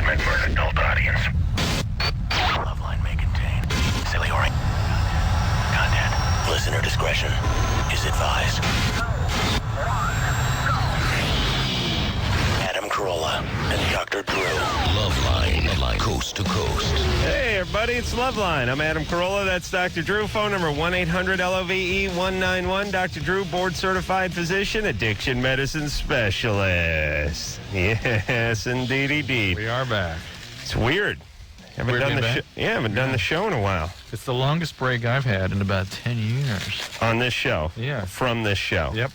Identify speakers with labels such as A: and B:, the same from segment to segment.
A: meant for an adult audience. Loveline may contain silly or content. Listener discretion is advised. Adam Carolla and Dr. Drew. Loveline, coast to coast.
B: Hey, everybody, it's Loveline. I'm Adam Carolla. That's Dr. Drew. Phone number 1-800-LOVE-191. Dr. Drew, board-certified physician, addiction medicine specialist. Yes, indeed.
C: We are back.
B: It's weird. Haven't done the show in a while.
C: It's the longest break I've had in about 10 years.
B: On this show?
C: Yeah.
B: From this show?
C: Yep.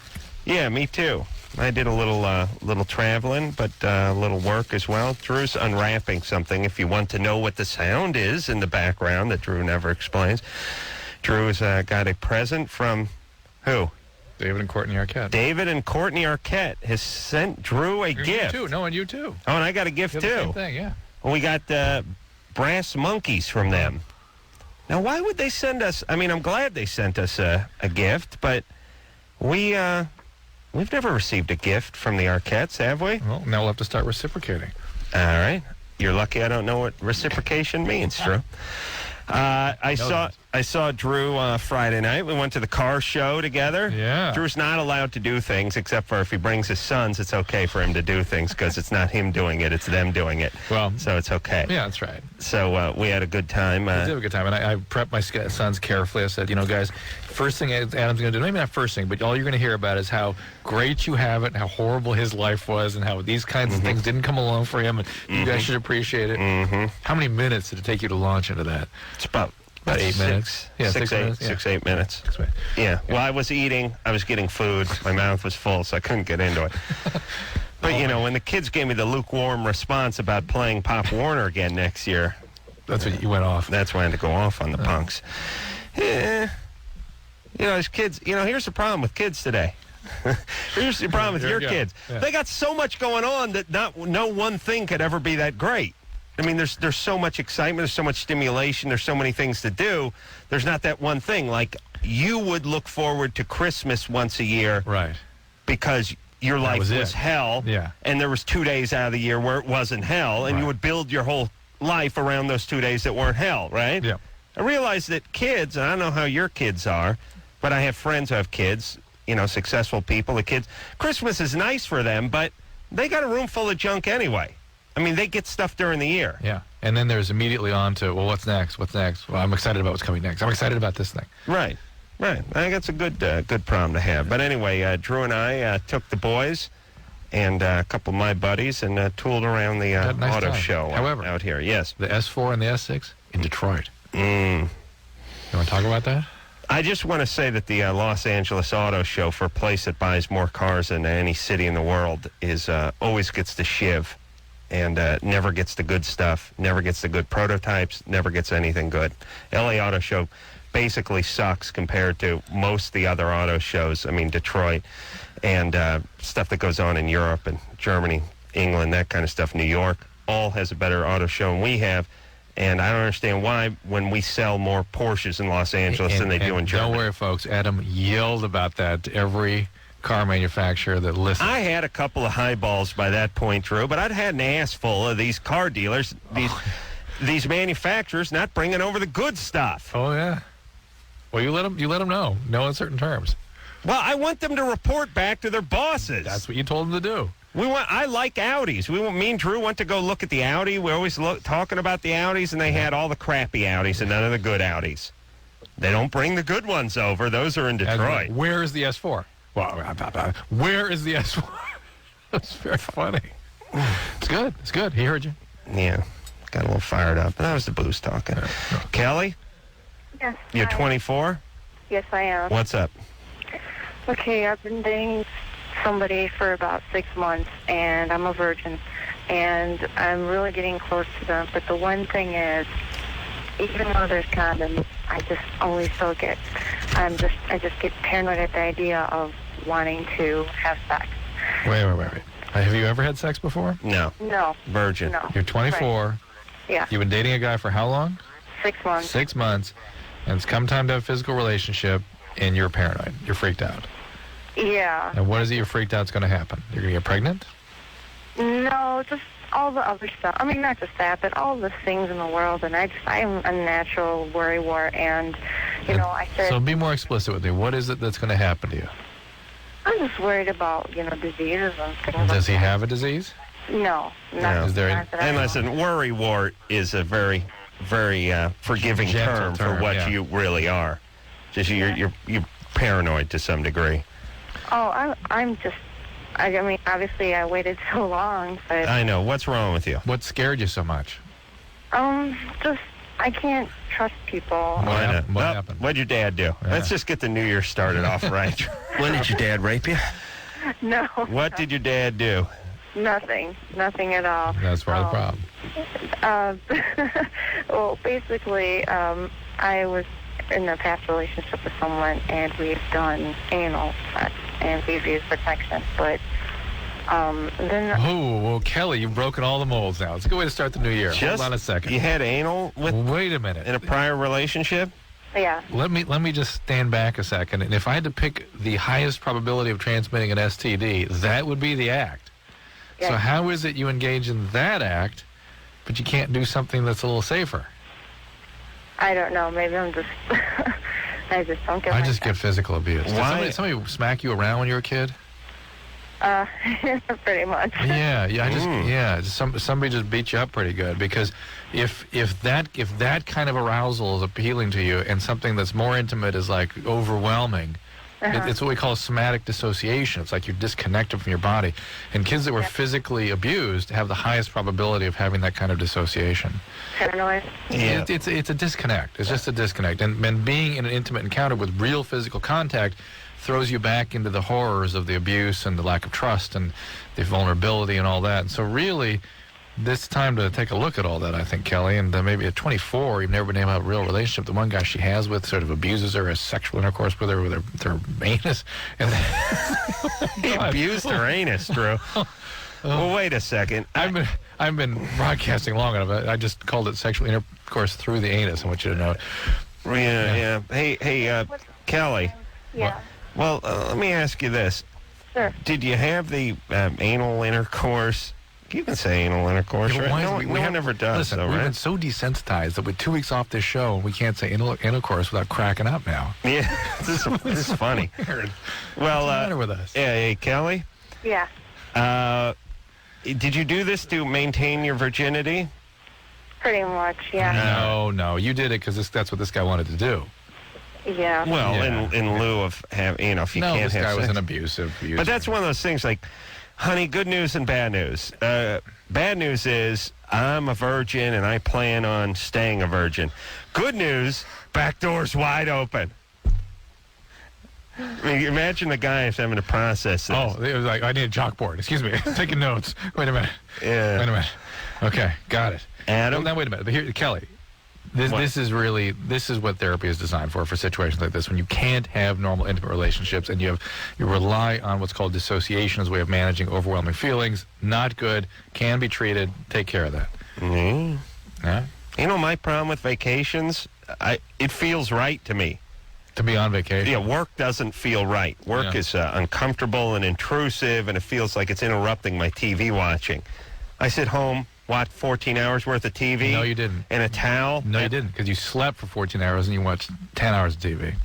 B: Yeah, me too. I did a little traveling, but a little work as well. Drew's unwrapping something. If you want to know what the sound is in the background that Drew never explains, Drew has got a present from who?
C: David and Courtney Arquette.
B: David and Courtney Arquette has sent Drew a gift.
C: You too. No, and you too.
B: Oh, and I got a gift too.
C: The same thing, yeah.
B: Well, we got brass monkeys from them. Now, why would they send us? I mean, I'm glad they sent us a gift, but we've never received a gift from the Arquettes, have we?
C: Well, now we'll have to start reciprocating.
B: All right. You're lucky I don't know what reciprocation means, Drew. I saw Drew Friday night. We went to the car show together.
C: Yeah.
B: Drew's not allowed to do things, except for if he brings his sons, it's okay for him to do things because it's not him doing it, it's them doing it.
C: Well,
B: so it's okay.
C: Yeah, that's right.
B: So we had a good time.
C: We did have a good time, and I prepped my sons carefully. I said, guys, first thing Adam's going to do, maybe not first thing, but all you're going to hear about is how great you have it and how horrible his life was and how these kinds of things didn't come along for him, and you guys should appreciate it. How many minutes did it take you to launch into that?
B: It's about
C: 8 minutes. Yeah, 6 minutes.
B: 8 minutes. Yeah. Well, I was eating. I was getting food. My mouth was full, so I couldn't get into it. But, when the kids gave me the lukewarm response about playing Pop Warner again next year.
C: That's when you went off.
B: That's when I had to go off on the punks. Yeah. As kids, here's the problem with kids today. Here's the problem with your kids. Yeah. They got so much going on that no one thing could ever be that great. I mean, there's so much excitement, there's so much stimulation, there's so many things to do. There's not that one thing. Like, you would look forward to Christmas once a year.
C: Right.
B: Because your life was hell.
C: Yeah.
B: And there was 2 days out of the year where it wasn't hell. And you would build your whole life around those 2 days that weren't hell, right?
C: Yeah.
B: I realize that kids, and I don't know how your kids are, but I have friends who have kids, successful people. The kids, Christmas is nice for them, but they got a room full of junk anyway. I mean, they get stuff during the year.
C: Yeah. And then there's immediately on to, well, what's next? What's next? Well, I'm excited about what's coming next. I'm excited about this thing.
B: Right. I think that's a good problem to have. But anyway, Drew and I took the boys and a couple of my buddies and tooled around the auto show out here. Yes.
C: The S4 and the S6 in Detroit. You want to talk about that?
B: I just want to say that the Los Angeles Auto Show, for a place that buys more cars than any city in the world, is always gets the shiv. And never gets the good stuff, never gets the good prototypes, never gets anything good. LA Auto Show basically sucks compared to most of the other auto shows. I mean, Detroit and stuff that goes on in Europe and Germany, England, that kind of stuff. New York, all has a better auto show than we have. And I don't understand why when we sell more Porsches in Los Angeles than they do in Germany.
C: Don't worry, folks. Adam yelled about that to every car manufacturer that listens.
B: I had a couple of highballs by that point, Drew, but I'd had an ass full of these car dealers, these manufacturers not bringing over the good stuff.
C: Oh, yeah. Well, you let them know. No uncertain terms.
B: Well, I want them to report back to their bosses.
C: That's what you told them to do.
B: I like Audis. Me and Drew went to go look at the Audi. We always talking about the Audis, and they had all the crappy Audis and none of the good Audis. They don't bring the good ones over. Those are in Detroit.
C: Where is the S4? Well, where is the S4? That's very funny. It's good. He heard you.
B: Yeah. Got a little fired up. That was the booze talking. Kelly?
D: Yes.
B: You're 24?
D: Yes, I am.
B: What's up?
D: Okay, I've been dating somebody for about 6 months, and I'm a virgin, and I'm really getting close to them. But the one thing is, even though there's condoms, I just get paranoid at the idea of wanting to have sex.
C: Wait. Have you ever had sex before?
B: No.
D: No.
B: Virgin.
D: No.
C: You're 24.
D: Right. Yeah.
C: You've been dating a guy for how long?
D: 6 months.
C: 6 months. And it's come time to have a physical relationship, and you're paranoid. You're freaked out.
D: Yeah.
C: And what is it you're freaked out is going to happen? You're going to get pregnant?
D: No, just all the other stuff. I mean, not just that, but all the things in the world. And I'm a natural worrywart. And, I said...
C: So be more explicit with me. What is it that's going to happen to you?
D: I'm just worried about, diseases and things.
C: Does he have a disease?
D: No.
B: No.
C: Is there
D: not that I
B: And
D: know.
B: listen, worrywart is a very, very forgiving
C: Gentle
B: term for
C: term,
B: what
C: yeah.
B: you really are. Just you're paranoid to some degree.
D: Oh, I'm just... I mean, obviously, I waited so long, but...
B: I know. What's wrong with you?
C: What scared you so much?
D: Just... I can't trust people.
C: What
B: Why
C: happened?
B: not?
C: What happened?
B: What'd your dad do?
C: Yeah.
B: Let's just get the new year started off right.
A: When did your dad rape you?
D: No.
B: What did your dad do?
D: Nothing. Nothing at all.
C: That's part of the problem.
D: Well, basically, I was in a past relationship with someone, and we've done anal sex, and we've used protection, but then...
C: Oh, well, Kelly, you've broken all the molds now. It's a good way to start the new year. Hold on a second.
B: You had anal
C: Wait a minute.
B: in a prior relationship?
D: Yeah.
C: Let me just stand back a second. And if I had to pick the highest probability of transmitting an STD, that would be the act.
D: Yeah.
C: So how is it you engage in that act, but you can't do something that's a little safer?
D: I don't know. Maybe I'm just... I just don't get
C: I
D: my
C: just get physical abuse. Did
B: Why-
C: somebody smack you around when you were a kid?
D: pretty much.
C: Somebody just beat you up pretty good, because if that kind of arousal is appealing to you and something that's more intimate is like overwhelming, it's what we call somatic dissociation. It's like you're disconnected from your body, and kids that were physically abused have the highest probability of having that kind of dissociation.
D: Paranoid.
B: Yeah.
C: It's a disconnect. It's just a disconnect, and being in an intimate encounter with real physical contact throws you back into the horrors of the abuse and the lack of trust and the vulnerability and all that. And so really, this time to take a look at all that, I think, Kelly. And maybe at 24, you've never been able to have a real relationship. The one guy she has with sort of abuses her, has sexual intercourse with her, with her anus. And
B: He abused her anus, Drew. Well, wait a second.
C: I've been broadcasting long enough. I just called it sexual intercourse through the anus. I want you to know it.
B: Yeah. Hey, Kelly.
D: Yeah.
B: Well, let me ask you this.
D: Sure.
B: Did you have the anal intercourse? You can say anal intercourse,
C: Yeah, but
B: right?
C: why
B: No,
C: is-
B: no one ever does,
C: Listen,
B: though,
C: we've
B: right?
C: been so desensitized that with 2 weeks off this show, we can't say intercourse without cracking up now.
B: Yeah, this is funny.
C: Weird.
B: Well,
C: What's the matter with us?
B: Hey, Kelly,
D: Yeah.
B: did you do this to maintain your virginity?
D: Pretty much, yeah.
C: No, you did it because that's what this guy wanted to do.
D: Yeah.
B: Well,
C: Yeah.
B: in lieu of having, if you
C: No,
B: can't
C: this
B: have
C: guy was
B: sex.
C: an abusive.
B: But that's one of those things like, honey, good news and bad news. Bad news is I'm a virgin and I plan on staying a virgin. Good news, back door's wide open. I mean, imagine the guy is having to process this.
C: Oh, it was like, I need a chalkboard. Excuse me. Taking notes. Wait a minute.
B: Yeah.
C: Wait a minute. Okay, got it.
B: Adam?
C: Well, now, wait a minute. But here, Kelly, this is what therapy is designed for situations like this, when you can't have normal intimate relationships and you rely on what's called dissociation as a way of managing overwhelming feelings. Not good. Can be treated. Take care of that.
B: Mm.
C: Yeah?
B: You know, my problem with vacations, it feels right to me.
C: To be on vacation.
B: Yeah, work doesn't feel right. Work is uncomfortable and intrusive, and it feels like it's interrupting my TV watching. I sit home, watch 14 hours worth of TV.
C: No, you didn't.
B: And a towel.
C: No, you didn't, because you slept for 14 hours and you watched 10 hours of TV.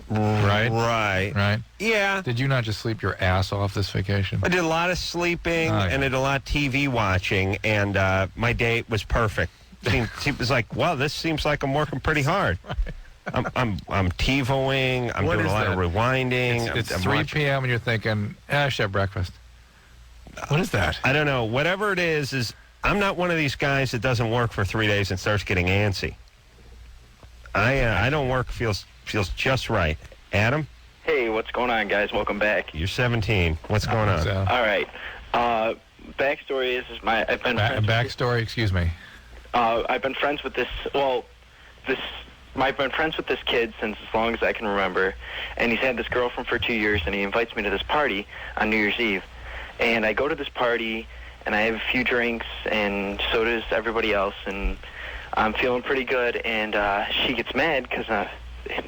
C: Right?
B: Right.
C: Right?
B: Yeah.
C: Did you not just sleep your ass off this vacation?
B: I did a lot of sleeping
C: Oh, yeah.
B: and did a lot of TV watching, and my day was perfect. It was like, wow, this seems like I'm working pretty hard. I'm TiVoing. I'm
C: What
B: doing a
C: is
B: lot
C: that?
B: of rewinding.
C: It's
B: I'm
C: 3
B: watching-
C: p.m. and you're thinking, I should have breakfast. What is that?
B: I don't know. Whatever it is I'm not one of these guys that doesn't work for 3 days and starts getting antsy. I don't work feels just right. Adam,
E: Hey, what's going on, guys? Welcome back.
B: you're 17. What's going on?
C: So,
E: All right. Backstory is I've been friends
C: backstory, excuse me.
E: I've been friends with I've been friends with this kid since as long as I can remember, and he's had this girlfriend for 2 years, and he invites me to this party on New Year's Eve, and I go to this party, and I have a few drinks, and so does everybody else, and I'm feeling pretty good, and she gets mad because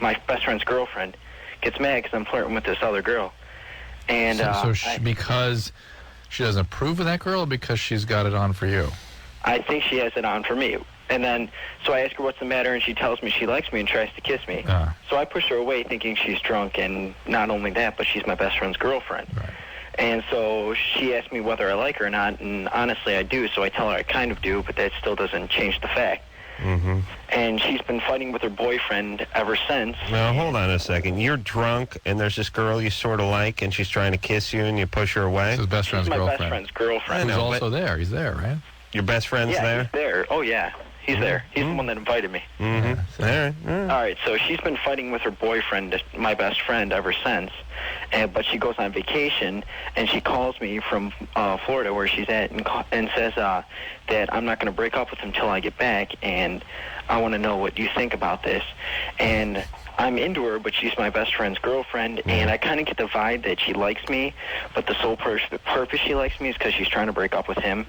E: my best friend's girlfriend gets mad because I'm flirting with this other girl, and
C: Because she doesn't approve of that girl, or because she's got it on for you?
E: I think she has it on for me. And then, so I ask her what's the matter, and she tells me she likes me and tries to kiss me. So I push her away thinking she's drunk, and not only that, but she's my best friend's girlfriend.
C: Right.
E: And so she asked me whether I like her or not, and honestly I do, so I tell her I kind of do, but that still doesn't change the fact. And she's been fighting with her boyfriend ever since.
B: Now, hold on a second. You're drunk, and there's this girl you sort of like, and she's trying to kiss you, and you push her away?
C: It's his best friend's
E: She's my
C: girlfriend.
E: best friend's girlfriend.
C: Who's
B: know,
C: also there. He's there, right?
B: Your best friend's
E: Yeah,
B: there?
E: he's there. Oh, yeah. He's there. He's the one that invited me.
B: All right.
E: All right, so she's been fighting with her boyfriend, my best friend, ever since. But she goes on vacation, and she calls me from Florida, where she's at, and says that I'm not going to break up with him until I get back, and I want to know what you think about this. And I'm into her, but she's my best friend's girlfriend, and I kind of get the vibe that she likes me, but the sole purpose she likes me is because she's trying to break up with him.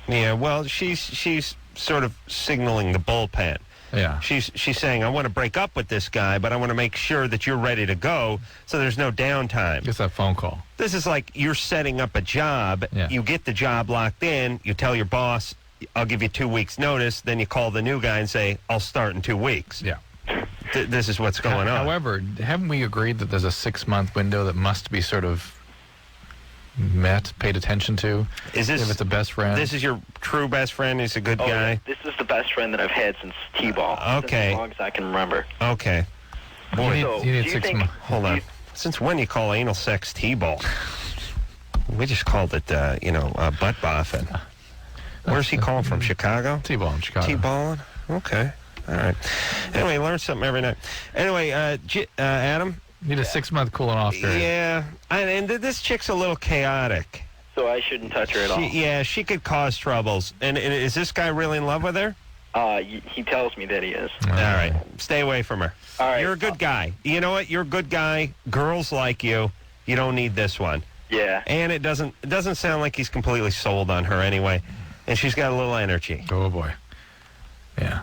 B: Yeah, well, she's sort of signaling the bullpen.
C: Yeah.
B: She's saying, I want to break up with this guy, but I want to make sure that you're ready to go so there's no downtime.
C: Gets that phone call.
B: This is like you're setting up a job.
C: Yeah.
B: You get the job locked in. You tell your boss, I'll give you 2 weeks' notice. Then you call the new guy and say, I'll start in 2 weeks.
C: Yeah.
B: This is what's going on.
C: However, haven't we agreed that there's a 6-month window that must be sort of paid attention to?
B: Is this,
C: if it's a best friend?
B: This is your true best friend? He's a good
E: Oh,
B: guy?
E: yeah. This is the best friend that I've had since T-ball.
B: Okay.
E: Since as long as I can remember.
B: Okay.
C: You need,
E: So,
C: you need
E: do you
C: 6
E: think-
C: months.
B: Hold on. Since when you call anal sex T-ball? We just called it, butt boffing. Where's he calling from? Chicago?
C: T-ball in Chicago.
B: T-balling? Okay. All right. Anyway, learn something every night. Anyway, Adam?
C: Need a 6-month cooling off period.
B: Yeah. And this chick's a little chaotic.
E: So I shouldn't touch her at all.
B: Yeah, she could cause troubles. And is this guy really in love with her?
E: He tells me that he is.
B: All right. Stay away from her.
E: All right.
B: You're a good guy. You know what? You're a good guy. Girls like you. You don't need this one.
E: Yeah.
B: And it doesn't sound like he's completely sold on her anyway. And she's got a little energy.
C: Oh, boy. Yeah.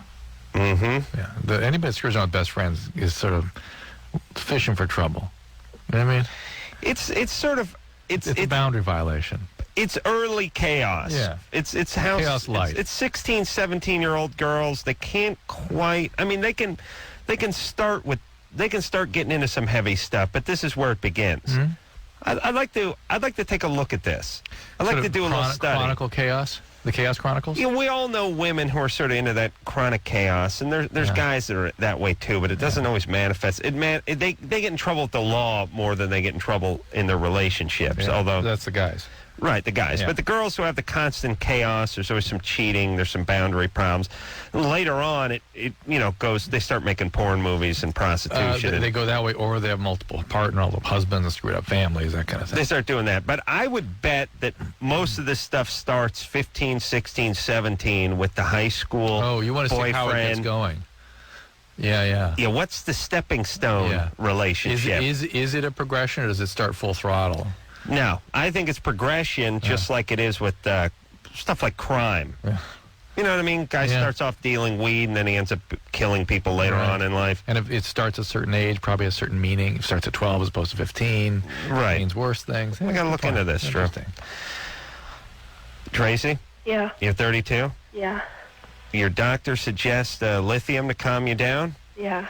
B: Mm-hmm.
C: Yeah. Anybody that screws around with best friends is sort of fishing for trouble. You know what I mean?
B: It's sort of...
C: It's a boundary violation.
B: It's early chaos.
C: Yeah.
B: It's how
C: Chaos light.
B: It's 16, 17-year-old girls. They can't quite. I mean, they can start getting into some heavy stuff, but this is where it begins.
C: Mm-hmm.
B: I'd like to take a look at this. I'd like to do a little study.
C: Chronicle chaos. The Chaos Chronicles?
B: Yeah, we all know women who are sort of into that chronic chaos, and there's guys that are that way too, but it doesn't always manifest. They get in trouble with the law more than they get in trouble in their relationships.
C: Yeah,
B: although
C: that's the guys.
B: Right, the guys.
C: Yeah.
B: But the girls who have the constant chaos, there's always some cheating, there's some boundary problems. And later on, it goes, they start making porn movies and prostitution.
C: They go that way, or they have multiple partners, husbands, screwed up families, that kind of thing.
B: They start doing that. But I would bet that most of this stuff starts 15, 16, 17 with the high school
C: Oh, you want to see how it gets going. Yeah.
B: Yeah, what's the stepping stone relationship?
C: Is it a progression, or does it start full throttle?
B: No, I think it's progression, just like it is with stuff like crime.
C: Yeah.
B: You know what I mean? Guy starts off dealing weed, and then he ends up killing people later on in life.
C: And if it starts at a certain age, probably a certain meaning. If it starts at 12 as opposed to 15,
B: Right.
C: It means worse things.
B: We got to look into this, Drew. Tracy,
D: Yeah,
B: you're 32?
D: yeah,
B: Your doctor suggests lithium to calm you down?
D: yeah.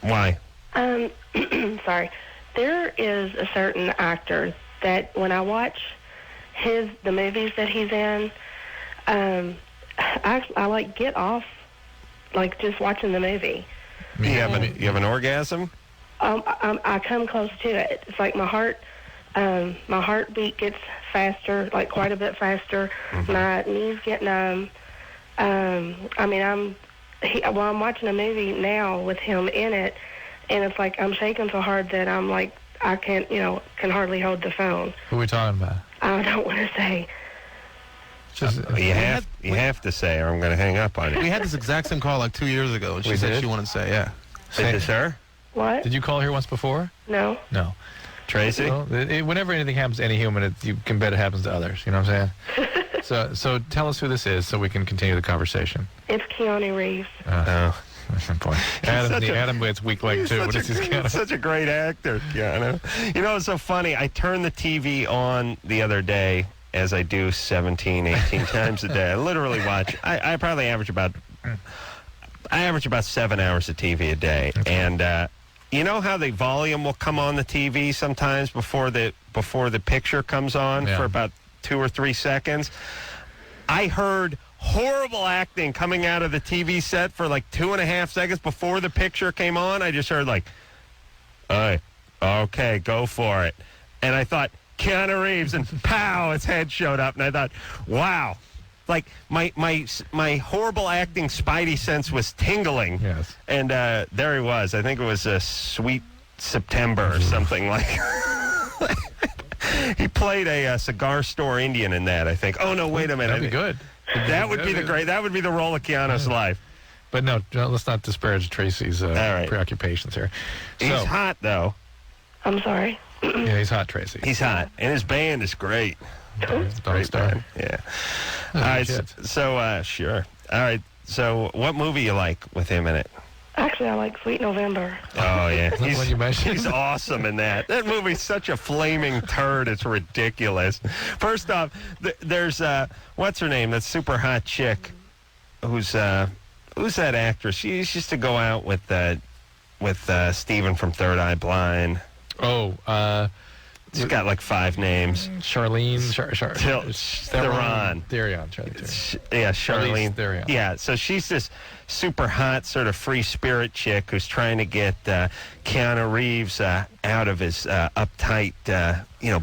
B: Why?
D: Sorry. There is a certain actor that when I watch the movies that he's in, I like get off, like just watching the movie.
B: You have an orgasm?
D: I come close to it. It's like my heartbeat gets faster, like quite a bit faster. My knees get numb. I'm watching a movie now with him in it, and it's like I'm shaking so hard that I'm like I can't, can hardly hold the phone.
C: Who are we talking about?
D: I don't want to say.
B: You have to say, or I'm going to hang up on you.
F: We had this exact same call like 2 years ago, and she said she wanted to say, yeah.
B: Is this her?
D: What?
C: Did you call here once before?
D: No.
C: No.
B: Tracy?
C: Well, whenever anything happens to any human, you can bet it happens to others. You know what I'm saying? So tell us who this is so we can continue the conversation.
D: It's Keanu Reeves.
C: Boy. Adam gets weak leg, too. What is his Keanu?
B: Such a great actor, Keanu. You know, it's so funny. I turned the TV on the other day, as I do 17, 18 times a day. I literally watch. I probably average about 7 hours of TV a day. Okay. And you know how the volume will come on the TV sometimes before the picture comes on for about 2 or 3 seconds? I heard horrible acting coming out of the TV set for like 2.5 seconds before the picture came on. I just heard like, okay, go for it. And I thought, Keanu Reeves, and pow, his head showed up. And I thought, wow. Like, my horrible acting spidey sense was tingling.
C: Yes.
B: And there he was. I think it was a Sweet September or something like He played a cigar store Indian in that, I think. Oh, no, wait a minute.
C: That'd be good.
B: That would be that would be the role of Keanu's life.
C: But no, let's not disparage Tracy's preoccupations here.
B: He's hot, though.
D: I'm sorry.
C: Yeah, he's hot, Tracy.
B: He's hot. And his band is great.
C: Great band.
B: Yeah. All right, so sure. All right, so what movie you like with him in it?
D: Actually, I like Sweet November.
B: Oh, yeah.
C: He's
B: awesome in that. That movie's such a flaming turd. It's ridiculous. First off, there's, what's her name? That super hot chick. Who's that actress? She used to go out with Steven from Third Eye Blind.
C: Oh,
B: she's got like 5 names.
C: Charlene
B: Theron. Charlene
C: Theron.
B: Yeah, so she's this super hot sort of free spirit chick who's trying to get Keanu Reeves out of his uptight,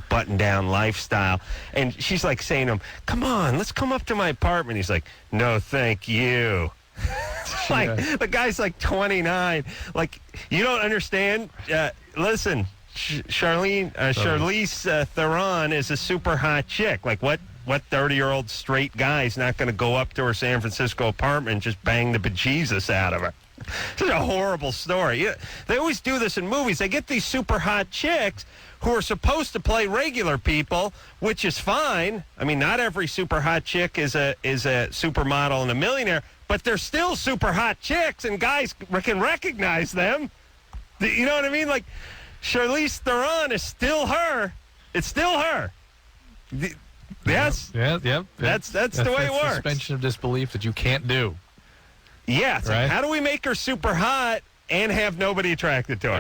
B: button down lifestyle. And she's like saying to him, "Come on, let's come up to my apartment." He's like, "No, thank you." Like the guy's like 29. Like, you don't understand. Listen. Charlize Theron is a super hot chick. Like, what 30-year-old straight guy is not going to go up to her San Francisco apartment and just bang the bejesus out of her? It's a horrible story. They always do this in movies. They get these super hot chicks who are supposed to play regular people, which is fine. I mean, not every super hot chick is a supermodel and a millionaire, but they're still super hot chicks, and guys can recognize them. You know what I mean? Like, Charlize Theron is still her. It's still her. Yes.
C: Yep.
B: That's the way it works.
C: Suspension of disbelief that you can't do.
B: Yeah. It's
C: right?
B: Like, how do we make her super hot and have nobody attracted to her?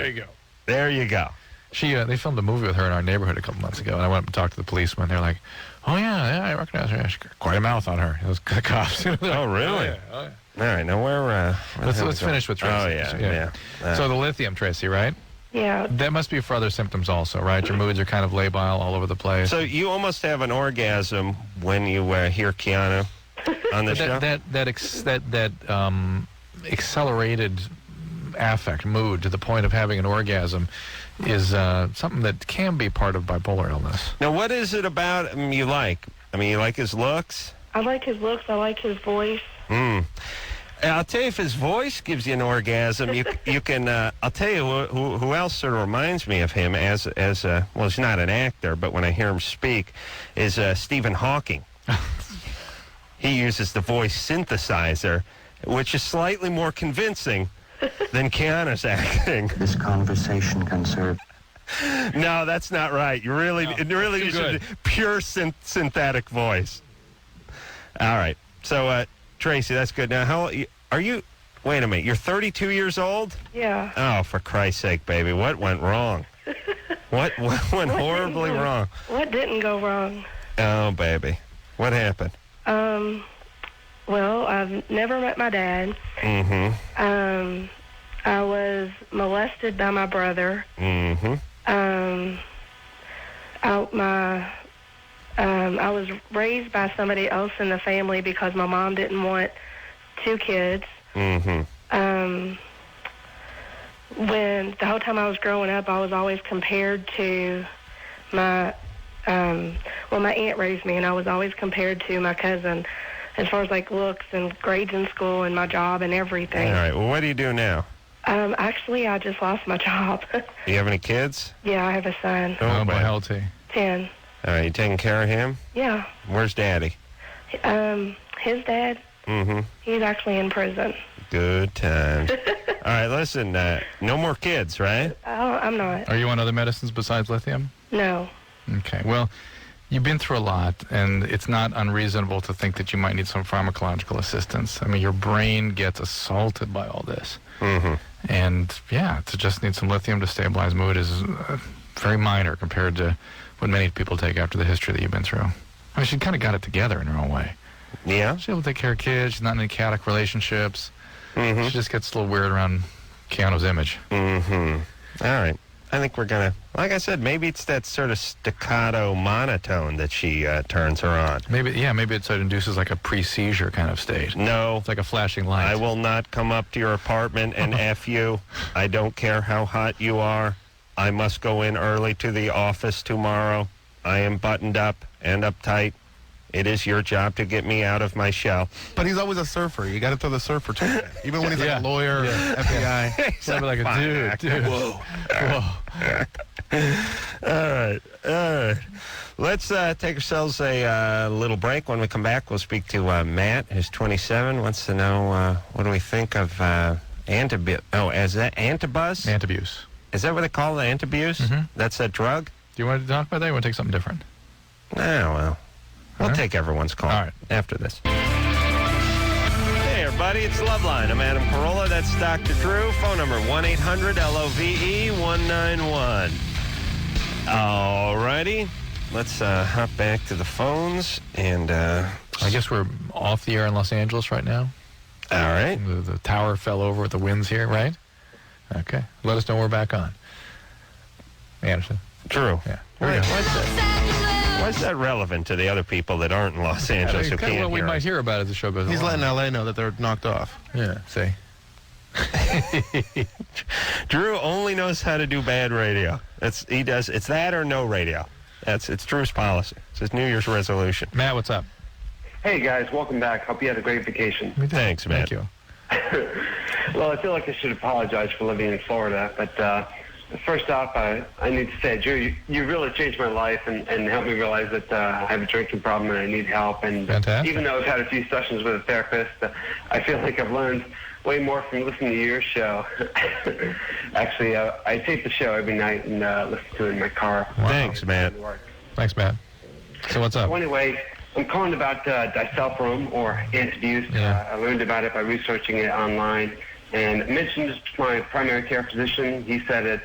B: There you go.
C: They filmed a movie with her in our neighborhood a couple months ago, and I went up and talked to the policeman. They're like, "Oh yeah, I recognize her. She's got quite a mouth on her." Those cops.
B: Oh really?
C: Oh, yeah.
B: All right. Now
C: let's finish with Tracy.
B: Oh yeah.
C: So the lithium, Tracy, right?
D: Yeah.
C: That must be for other symptoms also, right? Your moods are kind of labile all over the place.
B: So you almost have an orgasm when you hear Keanu on the show?
C: That accelerated affect, mood, to the point of having an orgasm is something that can be part of bipolar illness.
B: Now, what is it about him you like? I mean, you like his looks?
D: I like his looks. I like his voice.
B: I'll tell you, if his voice gives you an orgasm, you can. I'll tell you who else sort of reminds me of him as well, he's not an actor, but when I hear him speak, is Stephen Hawking. He uses the voice synthesizer, which is slightly more convincing than Keanu's acting.
G: This conversation can serve.
B: No, that's not right. It really is pure synthetic voice. All right, so. Tracy, that's good. Now, how are you? Wait a minute. You're 32 years old?
D: Yeah.
B: Oh, for Christ's sake, baby. What went wrong? What went horribly wrong?
D: What didn't go wrong?
B: Oh, baby. What happened?
D: Well, I've never met my dad.
B: Mm-hmm.
D: I was molested by my brother.
B: Mm-hmm.
D: I was raised by somebody else in the family because my mom didn't want 2 kids.
B: Mm-hmm.
D: When the whole time I was growing up, I was always compared to my aunt raised me, and I was always compared to my cousin as far as like looks and grades in school and my job and everything.
B: All right. Well, what do you do now?
D: Actually, I just lost my job.
B: Do you have any kids?
D: Yeah, I have a son.
C: Oh, boy, how old is he?
D: 10.
B: All right, you taking care of him?
D: Yeah.
B: Where's Daddy?
D: His dad,
B: Mm-hmm.
D: he's actually in prison.
B: Good times. All right, listen, no more kids, right?
D: I'm not.
C: Are you on other medicines besides lithium?
D: No.
C: Okay. Well, you've been through a lot, and it's not unreasonable to think that you might need some pharmacological assistance. I mean, your brain gets assaulted by all this.
B: Mm-hmm.
C: And, yeah, to just need some lithium to stabilize mood is very minor compared to what many people take after the history that you've been through. I mean, she kind of got it together in her own way.
B: Yeah?
C: She's able to take care of kids. She's not in any chaotic relationships.
B: Mm-hmm.
C: She just gets a little weird around Keanu's image.
B: Mm-hmm. All right. I think we're going to, like I said, maybe it's that sort of staccato monotone that she turns her on.
C: Maybe it induces like a pre-seizure kind of state.
B: No.
C: It's like a flashing light.
B: I will not come up to your apartment and F you. I don't care how hot you are. I must go in early to the office tomorrow. I am buttoned up and uptight. It is your job to get me out of my shell.
F: But he's always a surfer. You got to throw the surfer to him. Even when he's like a lawyer, FBI.
C: He's like a dude.
F: Whoa.
B: All right. Let's take ourselves a little break. When we come back, we'll speak to Matt, who's 27, wants to know what do we think of Antabus? Oh, is that Antabus?
C: Antabuse.
B: Is that what they call it, Antabuse?
C: Mm-hmm.
B: That's a drug?
C: Do you want to talk about that? You want to take something different?
B: Oh, well. We'll
C: All right.
B: take everyone's call
C: All right.
B: after this. Hey, everybody, it's Loveline. I'm Adam Carolla. That's Dr. Drew. Phone number 1-800-LOVE-191. All righty. Let's hop back to the phones. And
C: I guess we're off the air in Los Angeles right now.
B: all right.
C: The tower fell over with the winds here, right? Okay. Let us know we're back on. Anderson.
B: Drew.
C: Yeah.
B: Why is that relevant to the other people that aren't in Los Angeles who
C: Kind of
B: can't
C: what we
B: hear
C: might
B: us?
C: hear about as the show goes
F: He's
C: along.
F: letting LA know that they're knocked off.
C: Yeah, see?
B: Drew only knows how to do bad radio. It's that or no radio. It's Drew's policy. It's his New Year's resolution.
C: Matt, what's up?
H: Hey guys, welcome back. Hope you had a great vacation.
B: Thanks, man.
C: Thank you.
H: Well, I feel like I should apologize for living in Florida, but first off, I need to say, Drew, you really changed my life and helped me realize that I have a drinking problem and I need help. And
C: Fantastic.
H: even though I've had a few sessions with a therapist, I feel like I've learned way more from listening to your show. Actually, I tape the show every night and listen to it in my car.
B: Thanks, Matt.
C: Thanks, Matt. So what's up?
H: So anyway, I'm calling about disulfiram or Antabuse.
C: Yeah.
H: I learned about it by researching it online and mentioned it to my primary care physician. He said it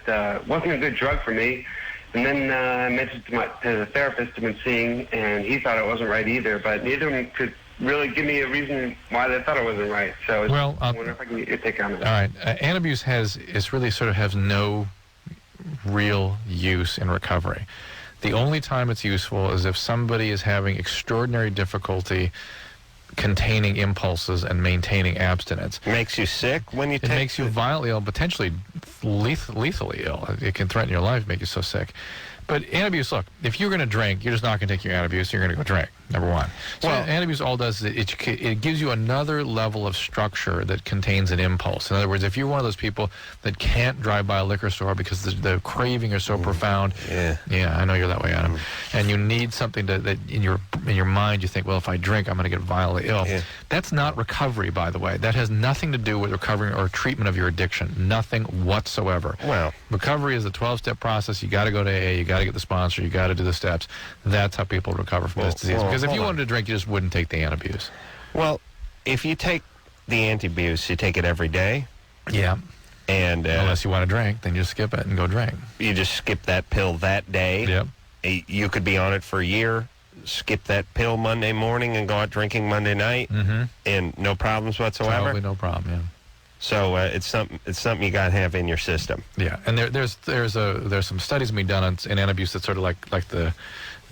H: wasn't a good drug for me. And then I mentioned to the therapist I've been seeing, and he thought it wasn't right either. But neither of them could really give me a reason why they thought it wasn't right. So I wonder if I can get your take on it.
C: All right. Antabuse has no real use in recovery. The only time it's useful is if somebody is having extraordinary difficulty containing impulses and maintaining abstinence.
B: Makes you sick when you
C: It
B: take
C: makes you violently ill, potentially lethally ill. It can threaten your life, make you so sick. But Antabuse, look, if you're going to drink, you're just not going to take your Antabuse, you're going to go drink, number one. So
B: Well-
C: Antabuse all does is it gives you another level of structure that contains an impulse. In other words, if you're one of those people that can't drive by a liquor store because the craving is so profound,
B: Yeah.
C: I know you're that way, Adam, and you need something that in your mind you think, well, if I drink, I'm going to get violently ill.
B: Yeah.
C: That's not recovery, by the way. That has nothing to do with recovering or treatment of your addiction. Nothing whatsoever.
B: Well,
C: Recovery is a 12-step process. You got to go to AA. You got to get the sponsor. You got to do the steps. That's how people recover from this disease. Because if you wanted to drink, you just wouldn't take the Antabuse.
B: well, if you take the Antabuse, you take it every day,
C: Yeah.
B: and
C: Unless you want to drink, then you just skip it and go drink.
B: you just skip that pill that day.
C: Yep.
B: You could be on it for a year, skip that pill Monday morning and go out drinking Monday night, and no problems whatsoever.
C: Probably no problem. Yeah.
B: So it's something you got to have in your system.
C: Yeah, and there's some studies being done in Antabuse that's sort of like the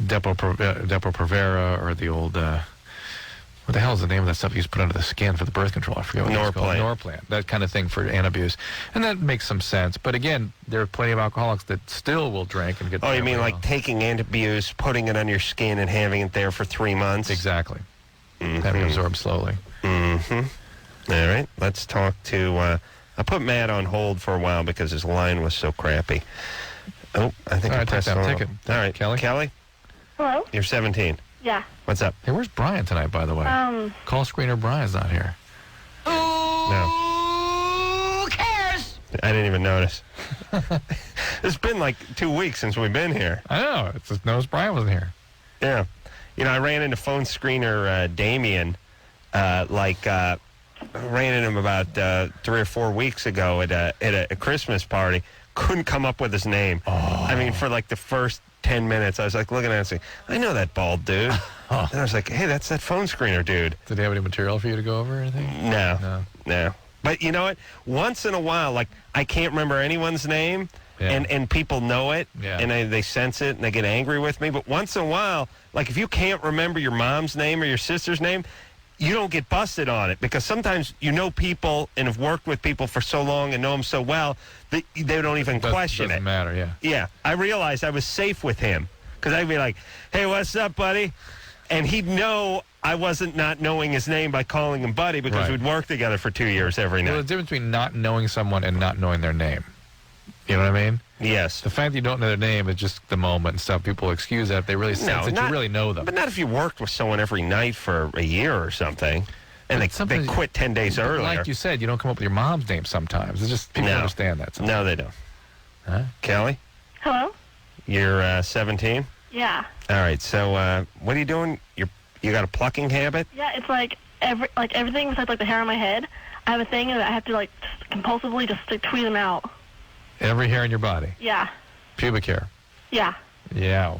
C: Depo-Provera or the old what the hell is the name of that stuff you used to put under the skin for the birth control? I forget what it's called. Norplant, that kind of thing for Antabuse, and that makes some sense. But again, there are plenty of alcoholics that still will drink and get.
B: Oh, you mean
C: terribly
B: like
C: ill.
B: taking Antabuse, putting it on your skin, and having it there for 3 months?
C: Exactly. Having it absorbed slowly.
B: Mm-hmm. All right, let's talk to. I put Matt on hold for a while because his line was so crappy. Oh, I think
C: All
B: I
C: right,
B: pressed
C: take
B: the
C: that
B: wrong-
C: ticket.
B: All right,
C: Kelly?
B: Kelly,
D: Hello?
B: you're 17.
D: Yeah.
B: What's up?
C: Hey, where's Brian tonight, by the way? Call screener Brian's not here.
D: Oh,
B: No.
A: Who cares?
B: I didn't even notice. It's been like 2 weeks since we've been here.
C: I know. It's just noticed Brian wasn't here.
B: Yeah. You know, I ran into phone screener Damien, ran into him about 3 or 4 weeks ago at a Christmas party. Couldn't come up with his name.
C: Oh.
B: I mean, for like the first 10 minutes, I was like looking at it and saying, I know that bald dude.
C: Oh.
B: And I was like, hey, that's that phone screener dude.
C: Did he have any material for you to go over or anything?
B: No. But you know what? Once in a while, like, I can't remember anyone's name, and people know it, and they sense it, and they get angry with me. But once in a while, like, if you can't remember your mom's name or your sister's name, you don't get busted on it, because sometimes you know people and have worked with people for so long and know them so well that they don't even question it.
C: Doesn't matter, yeah.
B: Yeah. I realized I was safe with him, because I'd be like, hey, what's up, buddy? And he'd know I wasn't not knowing his name by calling him buddy, because we'd worked together for 2 years every night.
C: There's a difference between not knowing someone and not knowing their name. You know what I mean?
B: Yes.
C: The fact that you don't know their name is just the moment and stuff. People excuse that if they really sense that you really know them.
B: But not if you worked with someone every night for a year or something, and they quit 10 days earlier.
C: Like you said, you don't come up with your mom's name sometimes. It's just people understand that sometimes.
B: No, they don't.
C: Huh?
B: Kelly?
D: Hello?
B: You're 17?
D: Yeah.
B: All right, so what are you doing? You got a plucking habit?
D: Yeah, it's like everything besides like the hair on my head. I have a thing that I have to like compulsively just tweeze them out.
C: Every hair in your body?
D: Yeah.
C: Pubic hair?
D: Yeah.
C: Yeah.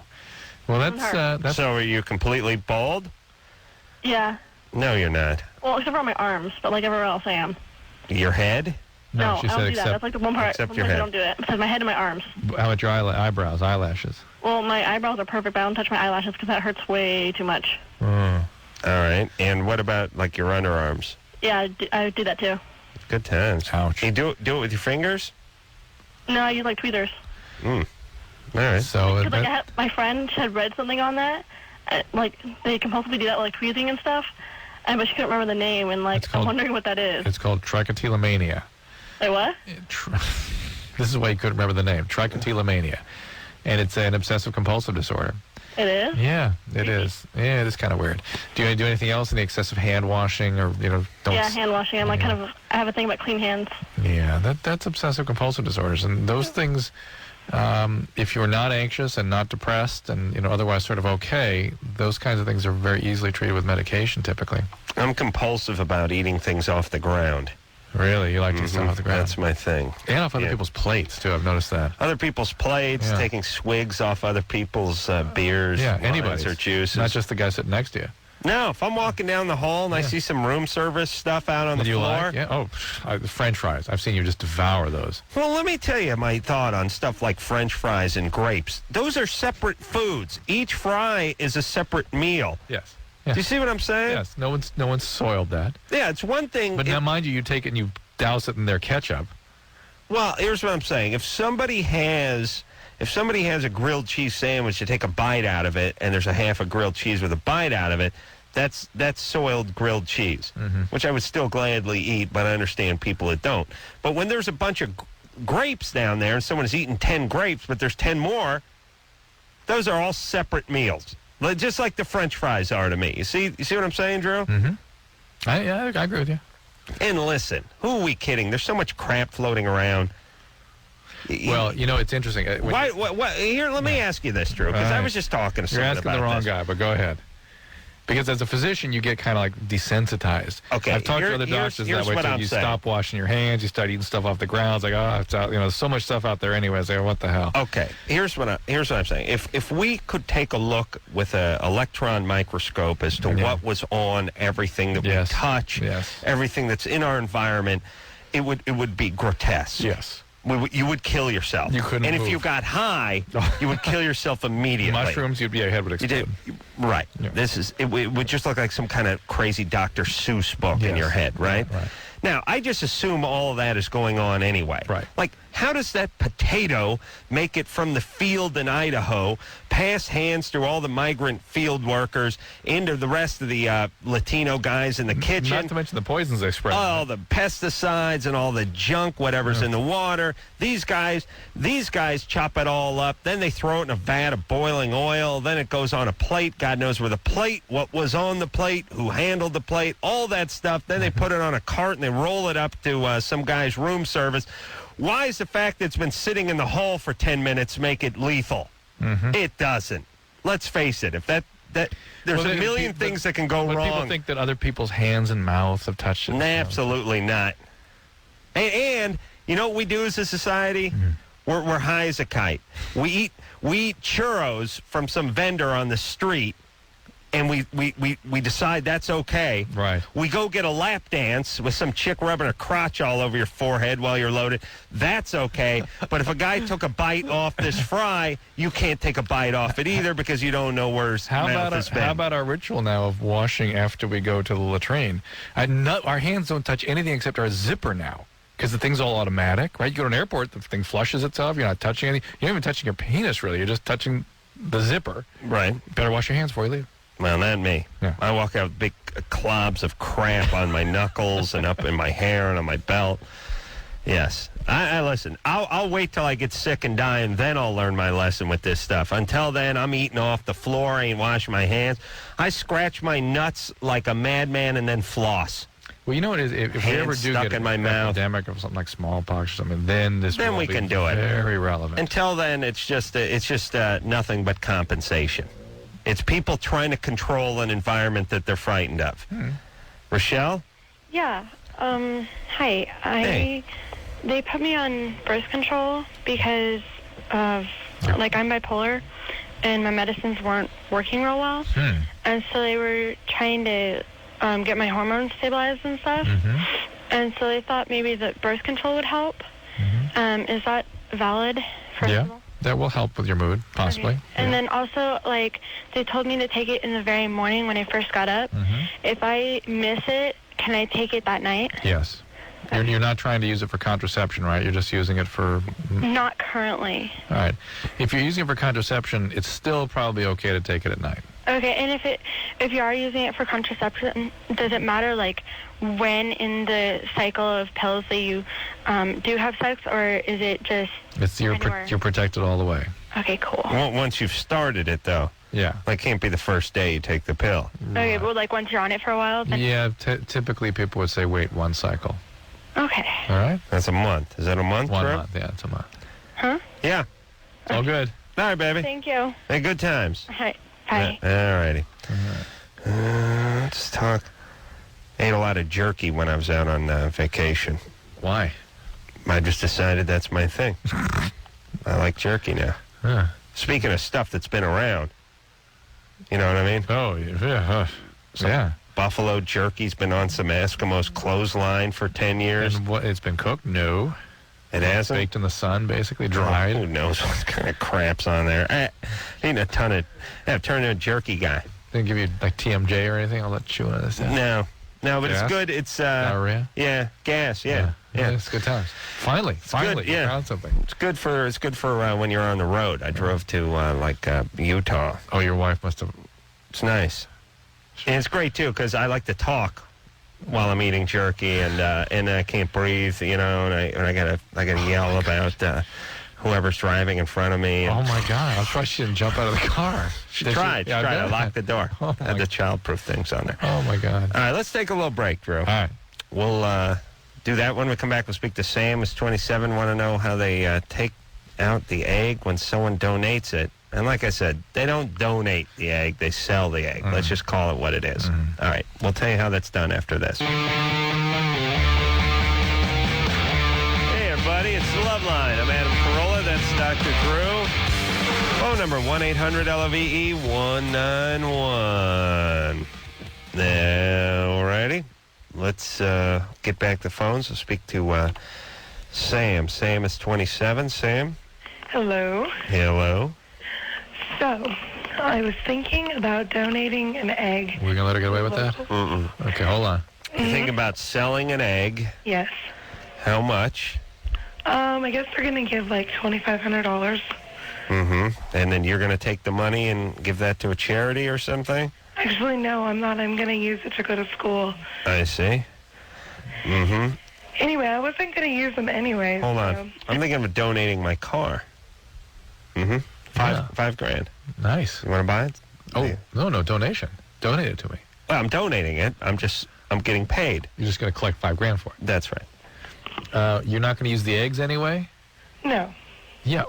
C: Well, that's...
B: So are you completely bald?
D: Yeah.
B: No, you're not.
D: Well, except for on my arms, but like everywhere else I am.
B: Your head?
C: No,
D: I don't do that. That's like the one part.
B: Except
D: your head. I don't do it. Besides my head and my arms.
C: How about your eyebrows, eyelashes?
D: Well, my eyebrows are perfect, but I don't touch my eyelashes because that hurts way too much.
B: All right. And what about, like, your underarms?
D: Yeah, I do that too.
B: Good times.
C: Ouch.
B: You do it with your fingers?
D: No, I use like tweezers.
B: All right.
C: So,
D: My friend had read something on that. Like, they compulsively do that, like tweezing and stuff. But she couldn't remember the name, and like, I'm wondering what that is.
C: It's called trichotillomania.
D: Wait, what?
C: This is why you couldn't remember the name. Trichotillomania. And it's an obsessive-compulsive disorder.
D: It is?
C: Yeah, it is. Yeah, it is kind of weird. Do you do anything else? Any excessive hand washing or, don't...
D: Yeah, hand washing. I'm like I have a thing about clean hands.
C: Yeah, that's obsessive-compulsive disorders. And those things, if you're not anxious and not depressed and, otherwise sort of okay, those kinds of things are very easily treated with medication typically.
B: I'm compulsive about eating things off the ground.
C: Really? You like to eat stuff off the ground?
B: That's my thing.
C: And off other people's plates, too. I've noticed that.
B: Other people's plates, taking swigs off other people's beers,
C: anybody's,
B: or juices.
C: Not just the guy sitting next to you.
B: No, if I'm walking down the hall and I see some room service stuff out on the floor.
C: Like? Yeah. Oh, French fries. I've seen you just devour those.
B: Well, let me tell you my thought on stuff like French fries and grapes. Those are separate foods. Each fry is a separate meal.
C: Yes.
B: Do you see what I'm saying?
C: Yes. No one's soiled that.
B: Yeah, it's one thing.
C: But now, mind you take it and you douse it in their ketchup.
B: Well, here's what I'm saying. If somebody has a grilled cheese sandwich, you take a bite out of it, and there's a half a grilled cheese with a bite out of it, that's soiled grilled cheese, which I would still gladly eat, but I understand people that don't. But when there's a bunch of grapes down there and someone's eating 10 grapes, but there's 10 more, those are all separate meals. Just like the French fries are to me. You see what I'm saying, Drew?
C: Mm-hmm. I agree with you.
B: And listen, who are we kidding? There's so much crap floating around.
C: Well, it's interesting.
B: Here, let me ask you this, Drew, because I was just talking to someone about this.
C: You're asking the wrong guy, but go ahead. Because as a physician, you get kind of like desensitized.
B: Okay,
C: I've talked to other doctors that way too. You stop washing your hands, you start eating stuff off the ground. It's like, it's out, there's so much stuff out there anyways. Like, what the hell?
B: Okay, here's what I'm saying. If we could take a look with an electron microscope as to what was on everything that we touch, everything that's in our environment, it would be grotesque.
C: Yes.
B: You would kill yourself.
C: You couldn't
B: And
C: move.
B: if you got high, you would kill yourself immediately.
C: Mushrooms, your head would explode.
B: Right.
C: Yeah.
B: It would just look like some kind of crazy Dr. Seuss book in your head, right?
C: Right.
B: Now, I just assume all of that is going on anyway.
C: Right.
B: Like, how does that potato make it from the field in Idaho, pass hands through all the migrant field workers, into the rest of the Latino guys in the kitchen?
C: Not to mention the poisons they spread.
B: All the pesticides and all the junk, whatever's in the water. These guys chop it all up. Then they throw it in a vat of boiling oil. Then it goes on a plate. God knows where the plate, what was on the plate, who handled the plate, all that stuff. Then they put it on a cart and they roll it up to some guy's room service. Why is the fact that it's been sitting in the hall for 10 minutes make it lethal? It doesn't. Let's face it. If there's a million things that can go wrong.
C: People think that other people's hands and mouths have touched it.
B: Nah, absolutely not. And you know what we do as a society? We're high as a kite. We eat churros from some vendor on the street, and we decide that's okay.
C: Right.
B: We go get a lap dance with some chick rubbing her crotch all over your forehead while you're loaded. That's okay. But if a guy took a bite off this fry, you can't take a bite off it either because you don't know where his mouth has been.
C: How about our ritual now of washing after we go to the latrine? Our hands don't touch anything except our zipper now. Because the thing's all automatic, right? You go to an airport, the thing flushes itself. You're not touching anything. You're not even touching your penis, really. You're just touching the zipper.
B: Right.
C: Better wash your hands before you leave.
B: Well, not me.
C: Yeah.
B: I walk out with big clobs of crap on my knuckles and up in my hair and on my belt. Yes. I listen. I'll wait till I get sick and die, and then I'll learn my lesson with this stuff. Until then, I'm eating off the floor. I ain't washing my hands. I scratch my nuts like a madman and then floss.
C: Well, you know what it is? If we ever do get
B: in my
C: an
B: mouth.
C: epidemic of something like smallpox or something, then
B: we can do it.
C: Very relevant.
B: Until then, it's just nothing but compensation. It's people trying to control an environment that they're frightened of. Rochelle?
D: Yeah. Hi.
B: Hey.
D: They put me on birth control because of, like, I'm bipolar, and my medicines weren't working real well. And so they were trying to get my hormones stabilized and stuff. And so they thought maybe that birth control would help. Is that valid? First of all?
C: That will help with your mood, possibly.
D: Okay. And then also, like, they told me to take it in the very morning when I first got up. If I miss it, can I take it that night?
C: Yes. You're not trying to use it for contraception, right? You're just using it for...
D: Not currently.
C: All right. If you're using it for contraception, it's still probably okay to take it at night.
D: Okay, and if you are using it for contraception, does it matter, like, when in the cycle of pills that you do have sex, or is it just
C: you're protected all the way.
D: Okay, cool.
B: Once you've started it, though.
C: Yeah.
B: Like, can't be the first day you take the pill.
D: Okay, well, like, once you're on it for a while? Then...
C: Yeah, typically people would say wait one cycle.
D: Okay.
C: All right?
B: That's a month. Is that a month?
C: 1 month, yeah, it's a month.
D: Huh?
B: Yeah.
C: It's all good.
B: All right, baby.
D: Thank you.
B: Hey, good times.
D: Hi. Bye.
B: All righty. Let's talk. Ate a lot of jerky when I was out on vacation.
C: Why?
B: I just decided that's my thing. I like jerky now.
C: Yeah.
B: Speaking of stuff that's been around, you know what I mean?
C: Oh, yeah. Yeah.
B: Buffalo jerky's been on some Eskimos' clothesline for 10 years.
C: And what, it's been cooked? No.
B: It hasn't?
C: Baked in the sun, basically, dried.
B: Who knows what kind of crap's on there? Eating a ton of... I've turned into a jerky guy.
C: Didn't give you, like, TMJ or anything? I'll let you into this.
B: No, but
C: Gas?
B: it's good. It's...
C: Diarrhea?
B: Yeah, gas, yeah.
C: It's good times. Finally,
B: good,
C: you found something.
B: It's good for when you're on the road. I drove to, Utah.
C: Oh, your wife must have...
B: It's nice. And it's great, too, because I like to talk while I'm eating jerky, and I can't breathe, you know, and I gotta yell about whoever's driving in front of me.
C: Oh my God! I'm surprised she didn't jump out of the car.
B: She tried. I locked the door. Had the childproof things on there.
C: Oh my God!
B: All right, let's take a little break, Drew.
C: All right,
B: we'll do that when we come back. We'll speak to Sam, who's 27. Want to know how they take out the egg when someone donates it. And like I said, they don't donate the egg, they sell the egg. Let's just call it what it is. All right, we'll tell you how that's done after this. Hey, everybody, it's Loveline. I'm Adam Carolla, that's Dr. Drew. Phone number 1-800-LOVE-191. Now, righty, let's get back to phones. We'll speak to Sam. Sam is 27. Sam?
I: Hello.
B: Hello.
I: So, I was thinking about donating an egg.
C: We're going to let her get away with that? Okay, hold on.
B: You think about selling an egg.
I: Yes.
B: How much?
I: I guess they're going to give like $2,500.
B: And then you're going to take the money and give that to a charity or something?
I: Actually, no, I'm not. I'm going to use it to go to school.
B: I see.
I: Anyway, I wasn't going to use them anyway.
B: Hold on. I'm thinking of donating my car. $5 grand.
C: Nice.
B: You want to buy it?
C: Oh, no, donation. Donate it to me.
B: Well, I'm donating it. I'm getting paid.
C: You're just going to collect $5,000 for it.
B: That's right.
C: You're not going to use the eggs anyway?
I: No.
C: Yeah.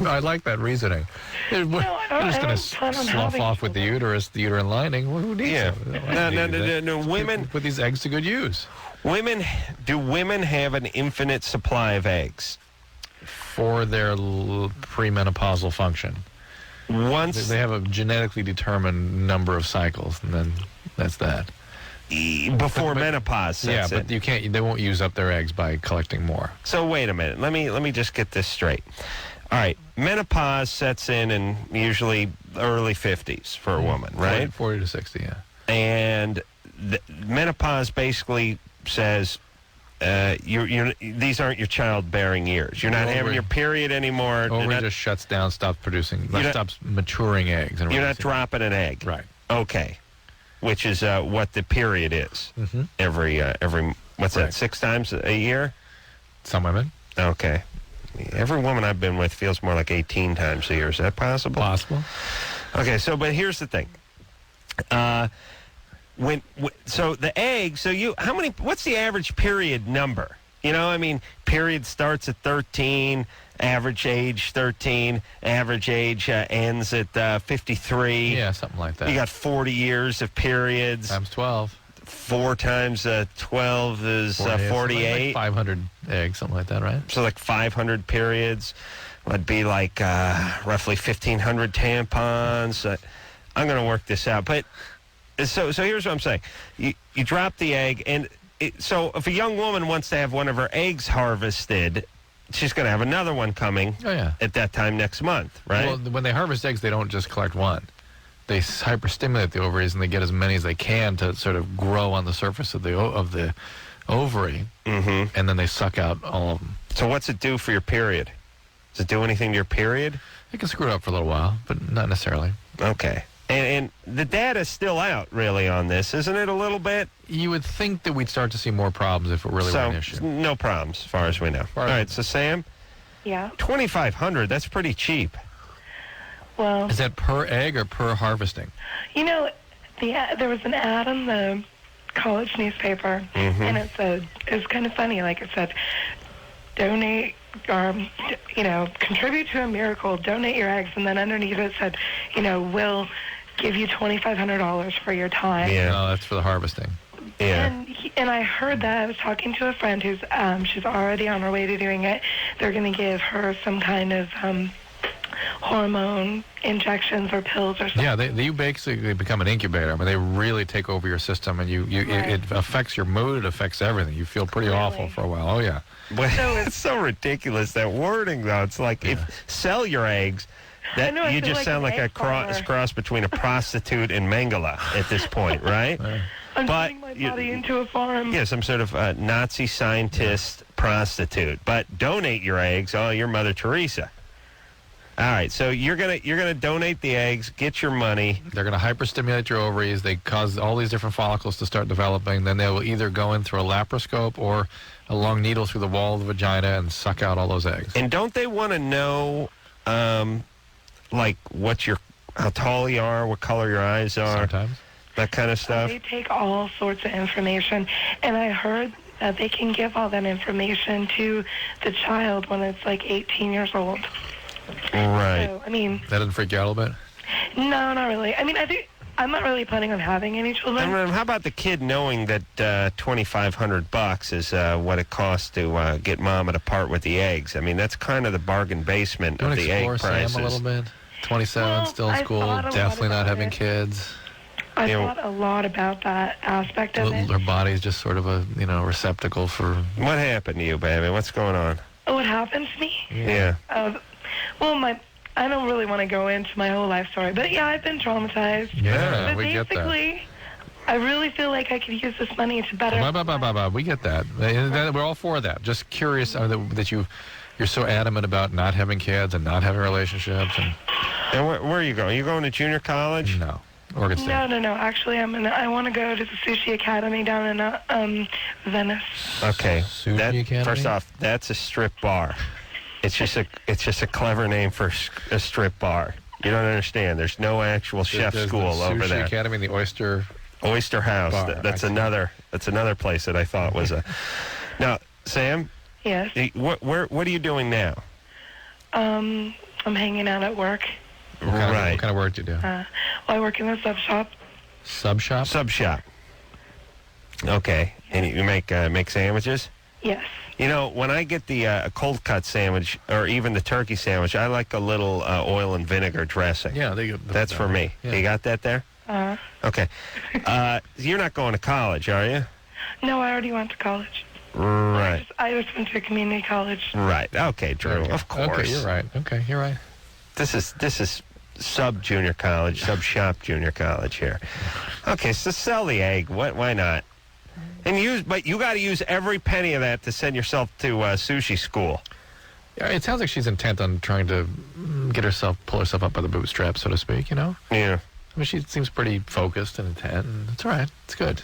C: I like that reasoning. You're just going to slough off with the uterus, the uterine lining. Well, who needs it?
B: No, women
C: put these eggs to good use.
B: Do women have an infinite supply of eggs?
C: For their premenopausal function.
B: Once
C: they have a genetically determined number of cycles, and then that's that.
B: Before menopause sets
C: but you can't. They won't use up their eggs by collecting more.
B: So wait a minute. Let me just get this straight. All right, menopause sets in usually early 50s for a woman, right?
C: 40 to 60, yeah.
B: And menopause basically says these aren't your childbearing years. You're not having your period anymore.
C: Ovary just shuts down, stops maturing eggs.
B: You're not dropping an egg.
C: Right.
B: Okay. Which is what the period is.
C: Mm-hmm.
B: Every what's that? 6 times a year?
C: Some women.
B: Okay. Every woman I've been with feels more like 18 times a year. Is that possible?
C: Possible.
B: Okay, but here's the thing. So the egg, what's the average period number? Period starts at 13, average age 13, average age ends at 53.
C: Yeah, something like that.
B: You got 40 years of periods.
C: Times 12.
B: 4 times 12 is 48.
C: Like 500 eggs, something like that, right?
B: So like 500 periods would be like roughly 1,500 tampons. I'm going to work this out. But so here's what I'm saying. You drop the egg, and so if a young woman wants to have one of her eggs harvested, she's going to have another one coming at that time next month, right?
C: Well, when they harvest eggs, they don't just collect one. They hyperstimulate the ovaries, and they get as many as they can to sort of grow on the surface of the ovary, and then they suck out all of them.
B: So what's it do for your period? Does it do anything to your period?
C: It can screw it up for a little while, but not necessarily.
B: Okay. And the data's still out, really, on this, isn't it, a little bit?
C: You would think that we'd start to see more problems if it really were an issue.
B: No problems, as far as we know. All right, so Sam?
I: Yeah?
B: $2,500, that's pretty cheap.
I: Well...
C: Is that per egg or per harvesting?
I: There was an ad in the college newspaper, and it was kind of funny, like it said, donate, contribute to a miracle, donate your eggs, and then underneath it said, we'll give you $2,500 for your time.
C: Yeah, no, that's for the harvesting.
B: Yeah.
I: And I heard that. I was talking to a friend who's she's already on her way to doing it. They're going to give her some kind of hormone injections or pills or something.
C: Yeah, you basically become an incubator. I mean, they really take over your system, and it affects your mood. It affects everything. You feel pretty awful for a while. Oh, yeah.
B: But it's so ridiculous, that wording, though. It's like, sell your eggs. You just sound like a cross between a prostitute and Mengele at this point, right?
I: I'm turning my body into a farm.
B: Yeah, some sort of Nazi scientist prostitute. But donate your eggs. Oh, you're Mother Teresa. All right, so you're gonna donate the eggs, get your money.
C: They're gonna hyperstimulate your ovaries. They cause all these different follicles to start developing. Then they will either go in through a laparoscope or a long needle through the wall of the vagina and suck out all those eggs.
B: And don't they want to know, like how tall you are, what color your eyes are,
C: sometimes
B: that kind of stuff?
I: They take all sorts of information, and I heard that they can give all that information to the child when it's like 18 years old.
B: Right.
I: So, that
C: doesn't freak you out a little bit?
I: No, not really. I think I'm not really planning on having any children.
B: How about the kid knowing that $2,500 is what it costs to get mama to part with the eggs? That's kind of the bargain basement of the egg prices.
C: Sam a little bit. 27, still in school, definitely not having kids.
I: I thought a lot about that aspect of it.
C: Her body's just sort of a receptacle for.
B: What happened to you, baby? What's going on?
I: What happened to me?
B: Yeah.
I: I don't really want to go into my whole life story, but yeah, I've been traumatized.
C: Yeah,
I: but
C: we get that.
I: Basically, I really feel like I could use this money to better.
C: We get that. We're all for that. Just curious that you're so adamant about not having kids and not having relationships.
B: And where are you going? Are you going to junior college?
C: No. Oregon State.
I: No. Actually, I want to go to the Sushi Academy down in Venice.
B: Okay.
C: Sushi Academy?
B: First off, that's a strip bar. It's just a clever name for a strip bar. You don't understand. There's no actual chef
C: There's
B: school
C: the
B: over
C: Sushi
B: there.
C: Academy and the Oyster.
B: Oyster House.
C: Bar,
B: That's
C: I see.
B: another place that I thought was a. Now, Sam,
I: Yes.
B: what are you doing now?
I: I'm hanging out at work.
C: What kind of work do you do?
I: Well, I work in the sub shop.
C: Sub shop?
B: Sub shop. Okay, and you make sandwiches?
I: Yes.
B: You know, when I get the cold cut sandwich or even the turkey sandwich, I like a little oil and vinegar dressing.
C: Yeah,
B: That's for me.
C: Yeah.
B: You got that there? Okay. You're not going to college, are you?
I: No, I already went to college.
B: Right.
I: I just went to a community college.
B: Right. Okay, Drew. Of course.
C: Okay, you're right. Okay, you're right.
B: This is sub junior college, sub shop junior college here. Okay, so sell the egg. Why not? But you got to use every penny of that to send yourself to sushi school.
C: Yeah, it sounds like she's intent on trying to pull herself up by the bootstraps, so to speak. You know.
B: Yeah.
C: I mean, she seems pretty focused and intent, and it's all right. It's good.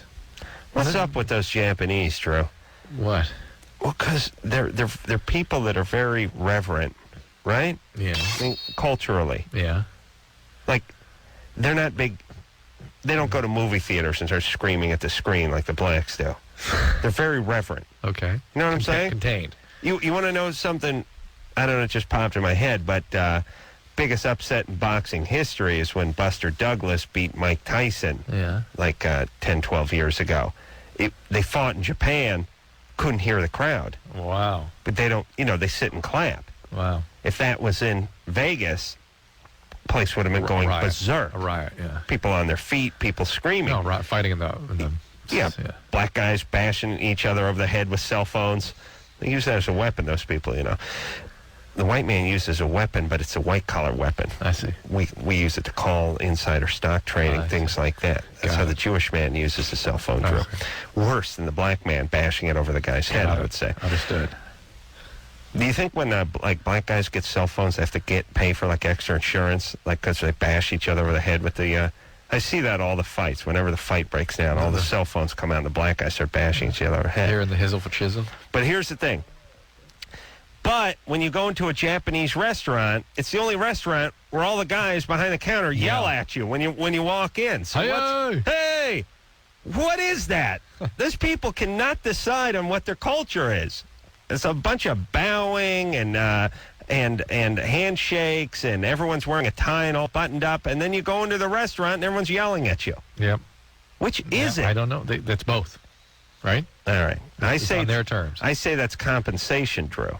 B: What's up with those Japanese, Drew?
C: What?
B: Well, because they're people that are very reverent, right?
C: Yeah.
B: I mean, culturally.
C: Yeah.
B: Like, they're not big. They don't go to movie theaters and start screaming at the screen like the blacks do. They're very reverent.
C: Okay.
B: You know what I'm saying?
C: Contained.
B: You want to know something? I don't know, it just popped in my head, but biggest upset in boxing history is when Buster Douglas beat Mike Tyson, like 10, 12 years ago. They fought in Japan, couldn't hear the crowd.
C: Wow.
B: But they don't, they sit and clap.
C: Wow.
B: If that was in Vegas, place would have been going berserk.
C: A riot, yeah.
B: People on their feet, people screaming.
C: No, fighting in the
B: yeah, black guys bashing each other over the head with cell phones. They use that as a weapon, those people, The white man uses it as a weapon, but it's a white-collar weapon.
C: I see.
B: We use it to call insider stock trading, things like that. That's how the Jewish man uses the cell phone drill. Worse than the black man bashing it over the guy's head, I would say.
C: Understood.
B: Do you think when black guys get cell phones, they have to pay for extra insurance, because they bash each other over the head with the? I see that all the fights. Whenever the fight breaks down, all the cell phones come out, and the black guys start bashing each other over the head.
C: Here in the hizzle for chisel.
B: But here's the thing. But when you go into a Japanese restaurant, it's the only restaurant where all the guys behind the counter yell at you when you walk in. So hey, what is that? Those people cannot decide on what their culture is. It's a bunch of bowing and handshakes, and everyone's wearing a tie and all buttoned up, and then you go into the restaurant and everyone's yelling at you.
C: Yep.
B: Which is it?
C: I don't know. That's both, right?
B: All right.
C: It's on their terms.
B: I say that's compensation, Drew.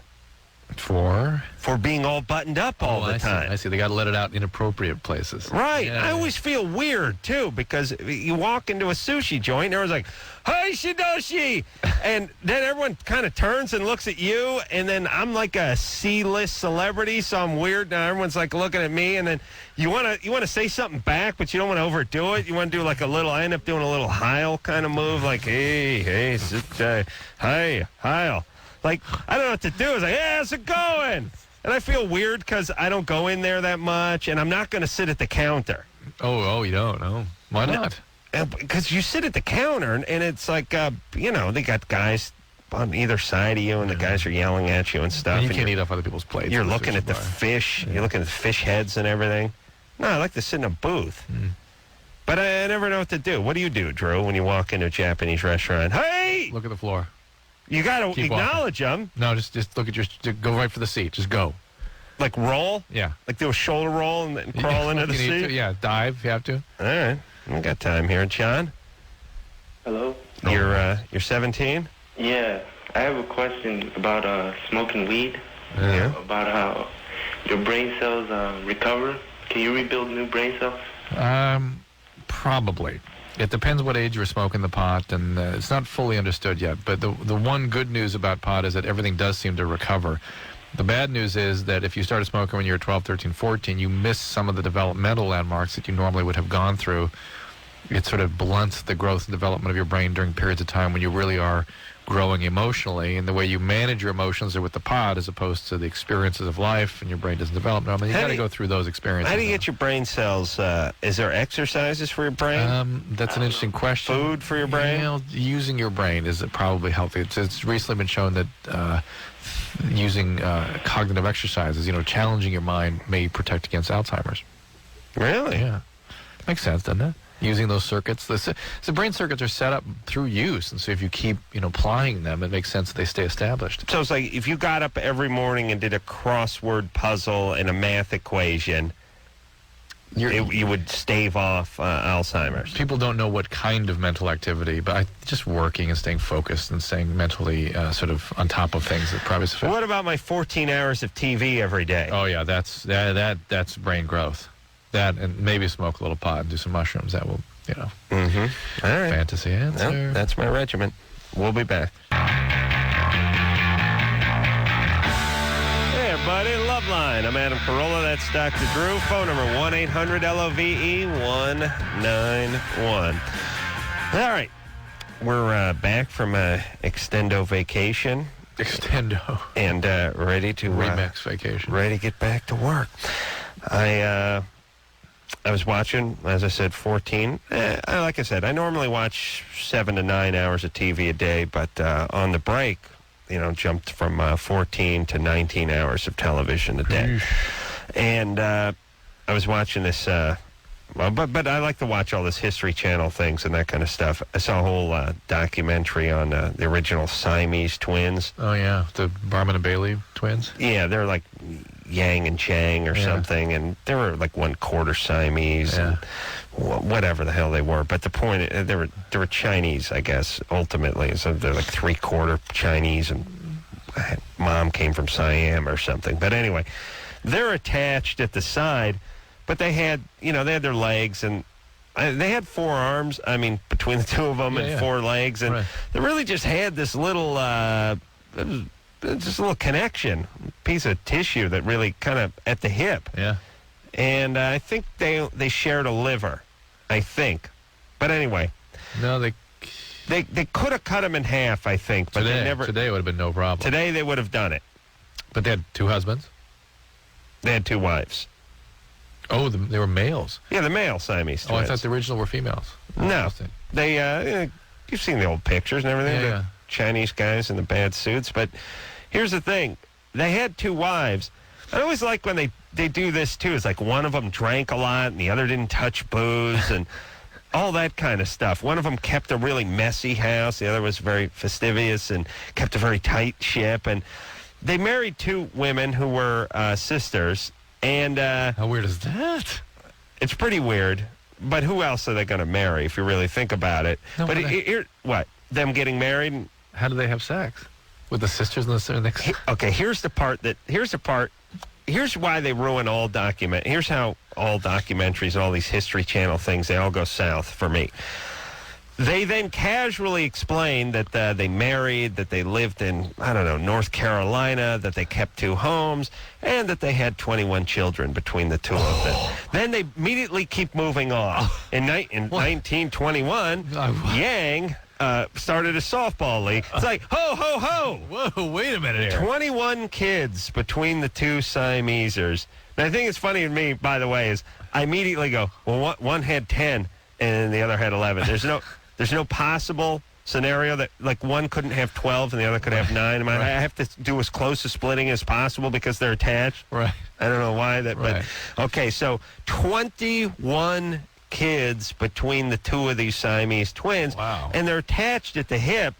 C: For
B: being all buttoned up all the time.
C: I see. They got to let it out in inappropriate places.
B: Right.
C: Yeah.
B: I always feel weird, too, because you walk into a sushi joint, and everyone's like, "Hey, Shidoshi!" And then everyone kind of turns and looks at you, and then I'm like a C-list celebrity, so I'm weird. Now everyone's like looking at me, and then you want to say something back, but you don't want to overdo it. You want to do I end up doing a little Heil kind of move, like, hey, hi, Heil. Like, I don't know what to do. It's like, hey, how's it going? And I feel weird because I don't go in there that much, and I'm not going to sit at the counter.
C: Oh, you don't? No. Why not?
B: Because you sit at the counter, and it's like, they got guys on either side of you, and the guys are yelling at you and stuff.
C: And you can't eat off other people's plates.
B: You're looking at the fish. Yeah. You're looking at the fish heads and everything. No, I like to sit in a booth. But I never know what to do. What do you do, Drew, when you walk into a Japanese restaurant? Hey!
C: Look at the floor.
B: You got to acknowledge them.
C: No, just look at go right for the seat. Just go.
B: Like roll?
C: Yeah.
B: Like do a shoulder roll and then crawl into the seat?
C: Yeah, dive if you have to.
B: All right. We got time here. John?
J: Hello?
B: You're 17?
J: Yeah. I have a question about smoking weed.
B: Yeah.
J: About how your brain cells recover. Can you rebuild new brain cells?
C: Probably. It depends what age you were smoking the pot, and it's not fully understood yet. But the one good news about pot is that everything does seem to recover. The bad news is that if you started smoking when you were 12, 13, 14, you miss some of the developmental landmarks that you normally would have gone through. It sort of blunts the growth and development of your brain during periods of time when you really are growing emotionally, and the way you manage your emotions are with the pot as opposed to the experiences of life, and your brain doesn't develop normally. You got to go through those experiences.
B: How do you get your brain cells? Is there exercises for your brain?
C: That's an interesting question.
B: Food for your brain?
C: Well, using your brain is probably healthy. It's recently been shown that using cognitive exercises, challenging your mind may protect against Alzheimer's.
B: Really?
C: Yeah. Makes sense, doesn't it? Using those circuits. The brain circuits are set up through use, and so if you keep, applying them, it makes sense that they stay established.
B: So it's like if you got up every morning and did a crossword puzzle and a math equation, you would stave off Alzheimer's.
C: People don't know what kind of mental activity, but just working and staying focused and staying mentally sort of on top of things that probably sufficient.
B: What about my 14 hours of TV every day?
C: Oh, yeah, that's brain growth. That, and maybe smoke a little pot and do some mushrooms. That will,
B: All right.
C: Fantasy answer.
B: Well, that's my regiment. We'll be back. Hey, everybody. Loveline. I'm Adam Carolla. That's Dr. Drew. Phone number 1-800-LOVE-191. All right. We're back from extendo vacation.
C: Extendo.
B: And ready to...
C: Remix vacation.
B: Ready to get back to work. I was watching, as I said, 14. Like I said, I normally watch 7 to 9 hours of TV a day, but on the break, jumped from 14 to 19 hours of television a day. And I was watching this, but I like to watch all this History Channel things and that kind of stuff. I saw a whole documentary on the original Siamese twins.
C: Oh, yeah, the Barman and Bailey twins?
B: Yeah, they're like Yang and Chang or something, and they were like 1/4 Siamese and whatever the hell they were. But the point, they were Chinese, I guess, ultimately. So they're like 3/4 Chinese, and mom came from Siam or something. But anyway, they're attached at the side, but they had their legs, and they had 4 arms, between the two of them, and 4 legs, and they really just had this little... just a little connection, piece of tissue that really kind of at the hip.
C: Yeah.
B: And I think they shared a liver, I think. But anyway.
C: No, they
B: could have cut them in half, I think. But
C: today,
B: they never.
C: Today would have been no problem.
B: Today they would have done it.
C: But they had 2 husbands?
B: They had 2 wives.
C: Oh, they were males.
B: Yeah, the male Siamese twins.
C: Oh, I thought the original were females.
B: No. They, you've seen the old pictures and everything.
C: Yeah.
B: Chinese guys in the bad suits. But here's the thing. They had 2 wives. I always like when they do this, too. It's like one of them drank a lot and the other didn't touch booze and all that kind of stuff. One of them kept a really messy house. The other was very fastidious and kept a very tight ship. And they married 2 women who were sisters. And
C: how weird is that?
B: It's pretty weird. But who else are they going to marry if you really think about it?
C: No,
B: but what? Them getting married?
C: How do they have sex? With the sisters and the next?
B: Okay, here's why they ruin all here's how all documentaries, all these History Channel things, they all go south for me. They then casually explain that they married, that they lived in, North Carolina, that they kept 2 homes, and that they had 21 children between the 2 of them. Then they immediately keep moving on. In 1921, Yang... started a softball league. It's like, ho, ho, ho.
C: Whoa, wait a minute here.
B: 21 kids between the 2 Siamesers. And I think it's funny to me, by the way, is I immediately go, well, one had 10 and the other had 11. There's no possible scenario that, like, one couldn't have 12 and the other could have 9. I have to do as close to splitting as possible because they're attached.
C: Right.
B: I don't know why that, but okay, so 21 kids between the 2 of these Siamese twins.
C: Wow.
B: And they're attached at the hip.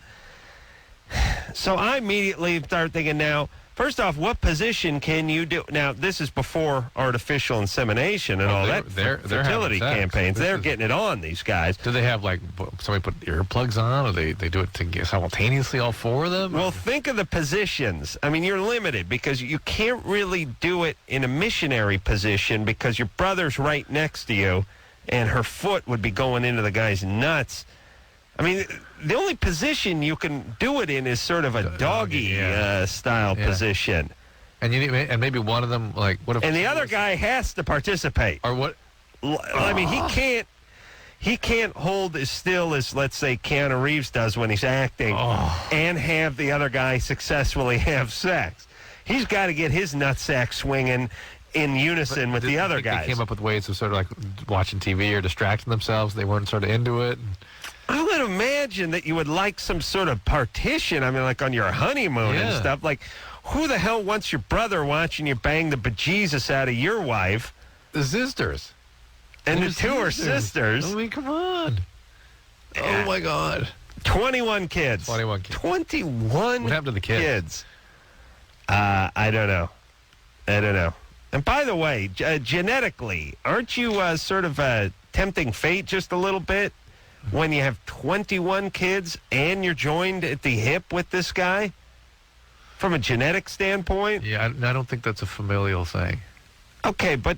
B: So I immediately start thinking, now, first off, what position can you do? Now, this is before artificial insemination and all that fertility campaigns. They're getting it on, these guys.
C: Do they have, like, somebody put earplugs on, or they do it simultaneously, all 4 of them?
B: Well, think of the positions. You're limited because you can't really do it in a missionary position because your brother's right next to you, and her foot would be going into the guy's nuts. The only position you can do it in is sort of a doggy style position.
C: And maybe one of them, like, what if?
B: And the other guy has to participate.
C: Or what?
B: He can't hold as still as, let's say, Keanu Reeves does when he's acting, and have the other guy successfully have sex. He's got to get his nutsack swinging in unison with the other guys.
C: They came up with ways of sort of like watching TV or distracting themselves. They weren't sort of into it.
B: I would imagine that you would like some sort of partition. Like on your honeymoon and stuff. Like, who the hell wants your brother watching you bang the bejesus out of your wife?
C: The sisters.
B: And the two are sisters.
C: I mean, come on. Oh, my God.
B: 21 kids.
C: 21 kids.
B: 21
C: What happened to the kids?
B: I don't know. And by the way, genetically, aren't you sort of tempting fate just a little bit when you have 21 kids and you're joined at the hip with this guy? From a genetic standpoint?
C: Yeah, I don't think that's a familial thing.
B: Okay, but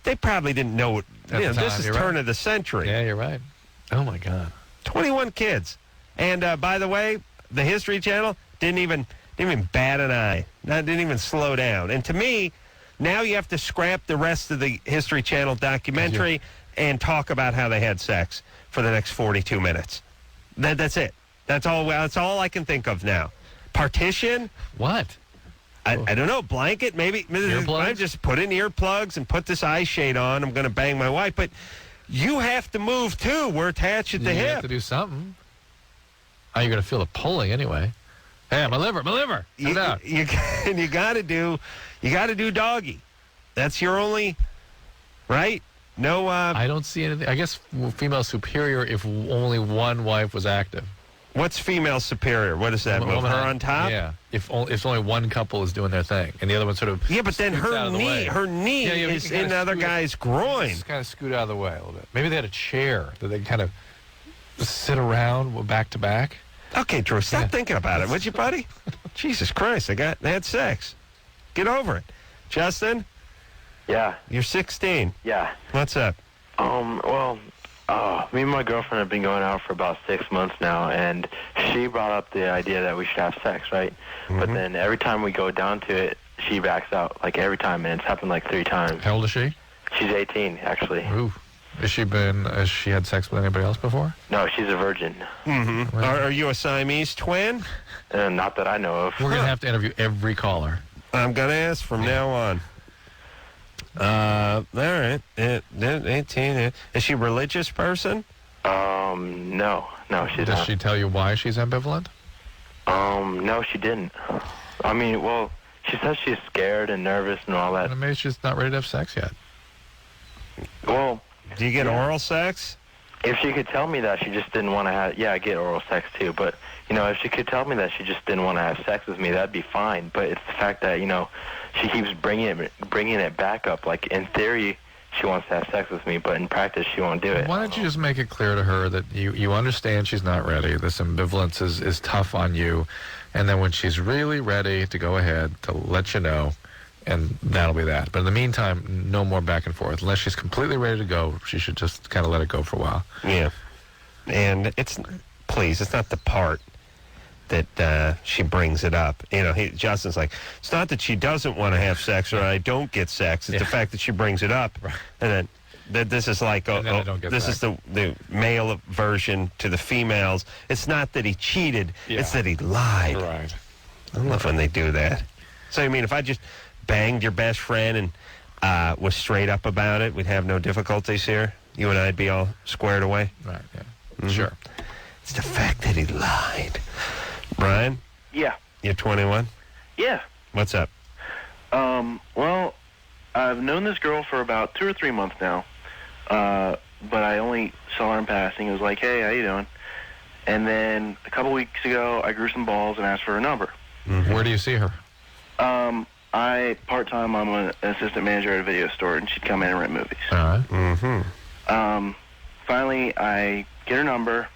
B: they probably didn't know. This is turn of the century.
C: Yeah, you're right. Oh, my God.
B: 21 kids. And by the way, the History Channel didn't even bat an eye. Didn't even slow down. And to me, now you have to scrap the rest of the History Channel documentary and talk about how they had sex for the next 42 minutes. That's it. That's all I can think of now. Partition?
C: What?
B: I don't know. Blanket? Maybe.
C: Earplugs?
B: I just put in earplugs and put this eye shade on. I'm going to bang my wife. But you have to move, too. We're attached at the hip.
C: You have to do something. Oh, you're going to feel the pulling anyway. Hey, my liver. You got to do doggy. That's your only, right? No. I don't see anything. I guess female superior if only one wife was active.
B: What's female superior? What does that move her on top?
C: Yeah. If only one couple is doing their thing and the other one sort of
B: but then her knee is in the other guy's groin.
C: Just kind of scoot out of the way a little bit. Maybe they had a chair that they kind of sit around back to back.
B: Okay, Drew, stop thinking about it, would you, buddy? Jesus Christ, they had sex. Get over it. Justin?
J: Yeah.
B: You're 16.
J: Yeah.
B: What's up?
J: Me and my girlfriend have been going out for about 6 months now, and she brought up the idea that we should have sex, right? Mm-hmm. But then every time we go down to it, she backs out, like every time, and it's happened like 3 times.
C: How old is she?
J: She's 18, actually.
C: Ooh. Has she had sex with anybody else before?
J: No, she's a virgin.
B: Mm-hmm. Are you a Siamese twin?
J: Not that I know of.
C: We're going to have to interview every caller.
B: I'm going to ask from now on. All right. 18. Is she a religious person?
J: No, she's not.
C: Does she tell you why she's ambivalent?
J: No, she didn't. I mean, well, she says she's scared and nervous and all that.
C: Well, maybe she's not ready to have sex yet.
J: Well,
B: do you get oral sex?
J: If she could tell me that she just didn't want to have, I get oral sex too. But if she could tell me that she just didn't want to have sex with me, that'd be fine. But it's the fact that she keeps bringing it back up. Like in theory, she wants to have sex with me, but in practice, she won't do it.
C: Why don't you just make it clear to her that you understand she's not ready? This ambivalence is tough on you, and then when she's really ready to go ahead, to let you know. And that'll be that. But in the meantime, no more back and forth. Unless she's completely ready to go, she should just kind of let it go for a while.
B: Yeah. And it's not the part that she brings it up. Justin's like, it's not that she doesn't want to have sex or I don't get sex. It's the fact that she brings it up. Right. And then this is like, this is the male version to the females. It's not that he cheated. Yeah. It's that he lied.
C: Right.
B: I love when they do that. So, if I just banged your best friend and was straight up about it, we'd have no difficulties here. You and I'd be all squared away.
C: Right, yeah. Mm-hmm. Sure.
B: It's the fact that he lied. Brian?
E: Yeah.
B: You're 21?
E: Yeah.
B: What's up?
E: Well, I've known this girl for about 2 or 3 months now, but I only saw her in passing. It was like, hey, how you doing? And then a couple weeks ago, I grew some balls and asked for her number.
C: Mm-hmm. Where do you see her?
E: Part-time, I'm an assistant manager at a video store, and she'd come in and rent movies.
C: All right. Mm-hmm.
E: Finally, I get her number,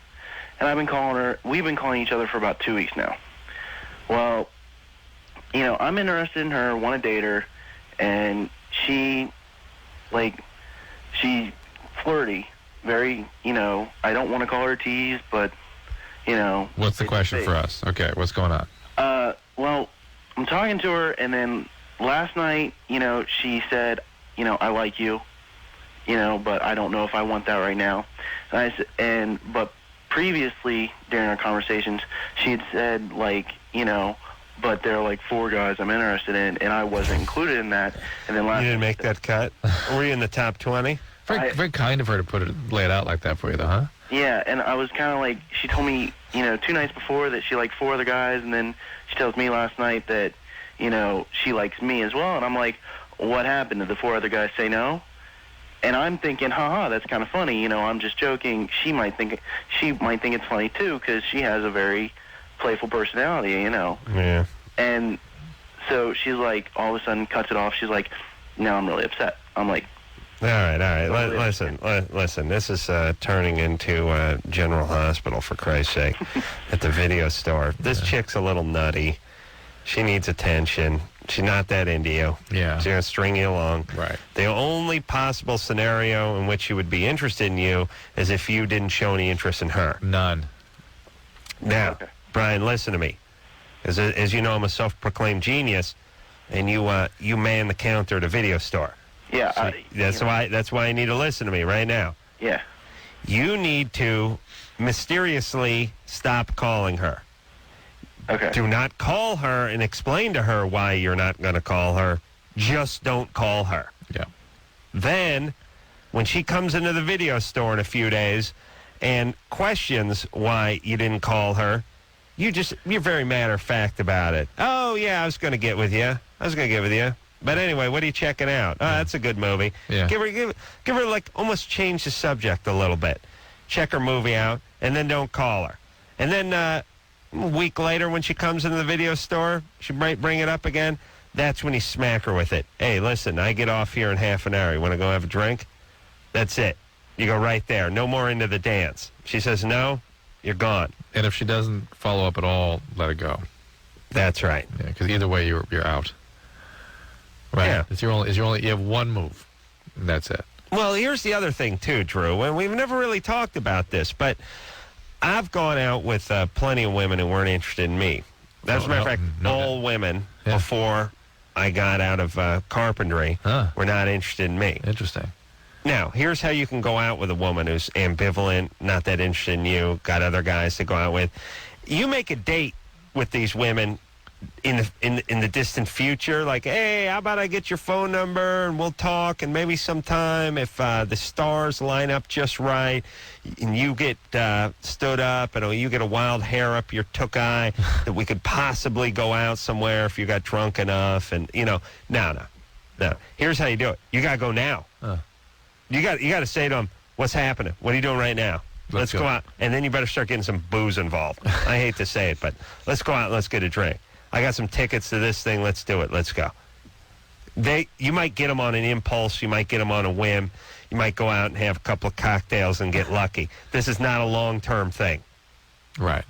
E: and I've been calling her. We've been calling each other for about 2 weeks now. Well, I'm interested in her, want to date her, and she's flirty, very, I don't want to call her tease, but,
C: What's the question for us? Okay, what's going on?
E: Well, I'm talking to her, and then last night, she said, I like you, but I don't know if I want that right now. But previously, during our conversations, she had said, but there are 4 guys I'm interested in, and I wasn't included in that. And then
B: you didn't make that cut? Were you in the top 20?
C: Very kind of her to lay it out like that for you, though, huh?
E: Yeah, and I was kind of she told me, 2 nights before that she liked 4 other guys, and then she tells me last night that, she likes me as well. And I'm like, what happened? Did the 4 other guys say no? And I'm thinking, haha, that's kind of funny. I'm just joking. She might think it's funny too, because she has a very playful personality.
B: Yeah.
E: And so she's like, all of a sudden cuts it off. She's like, no, I'm really upset. I'm like,
B: all right. Listen. This is turning into General Hospital, for Christ's sake, at the video store. This chick's a little nutty. She needs attention. She's not that into you.
C: Yeah.
B: She's going to string you along.
C: Right.
B: The only possible scenario in which she would be interested in you is if you didn't show any interest in her.
C: None.
B: Now, Brian, listen to me. As you know, I'm a self-proclaimed genius, and you man the counter at a video store.
E: Yeah.
B: So that's why you need to listen to me right now.
E: Yeah.
B: You need to mysteriously stop calling her.
E: Okay.
B: Do not call her and explain to her why you're not going to call her. Just don't call her.
C: Yeah.
B: Then, when she comes into the video store in a few days and questions why you didn't call her, you're very matter of fact about it. Oh, yeah, I was going to get with you. But anyway, what are you checking out? Oh, that's a good movie.
C: Yeah.
B: Give her like almost change the subject a little bit. Check her movie out, and then don't call her. And then a week later, when she comes into the video store, she might bring it up again. That's when you smack her with it. Hey, listen, I get off here in half an hour. You want to go have a drink? That's it. You go right there. No more into the dance. She says no, you're gone.
C: And if she doesn't follow up at all, let it go.
B: That's right.
C: Yeah, because either way, you're out. Right.
B: Yeah.
C: You have one move, and that's it.
B: Well, here's the other thing too, Drew, and we've never really talked about this, but I've gone out with plenty of women who weren't interested in me. As a matter of fact, all women before I got out of carpentry were not interested in me.
C: Interesting.
B: Now, here's how you can go out with a woman who's ambivalent, not that interested in you, got other guys to go out with. You make a date with these women in the distant future, like, hey, how about I get your phone number and we'll talk, and maybe sometime if the stars line up just right and you get stood up and you get a wild hair up your took eye that we could possibly go out somewhere if you got drunk enough. And no. Here's how you do it. You gotta go now. You got to say to them, what's happening? What are you doing right now? Let's go out. And then you better start getting some booze involved. I hate to say it, but let's go out and let's get a drink. I got some tickets to this thing. Let's do it. Let's go. You might get them on an impulse. You might get them on a whim. You might go out and have a couple of cocktails and get lucky. This is not a long-term thing.
C: Right.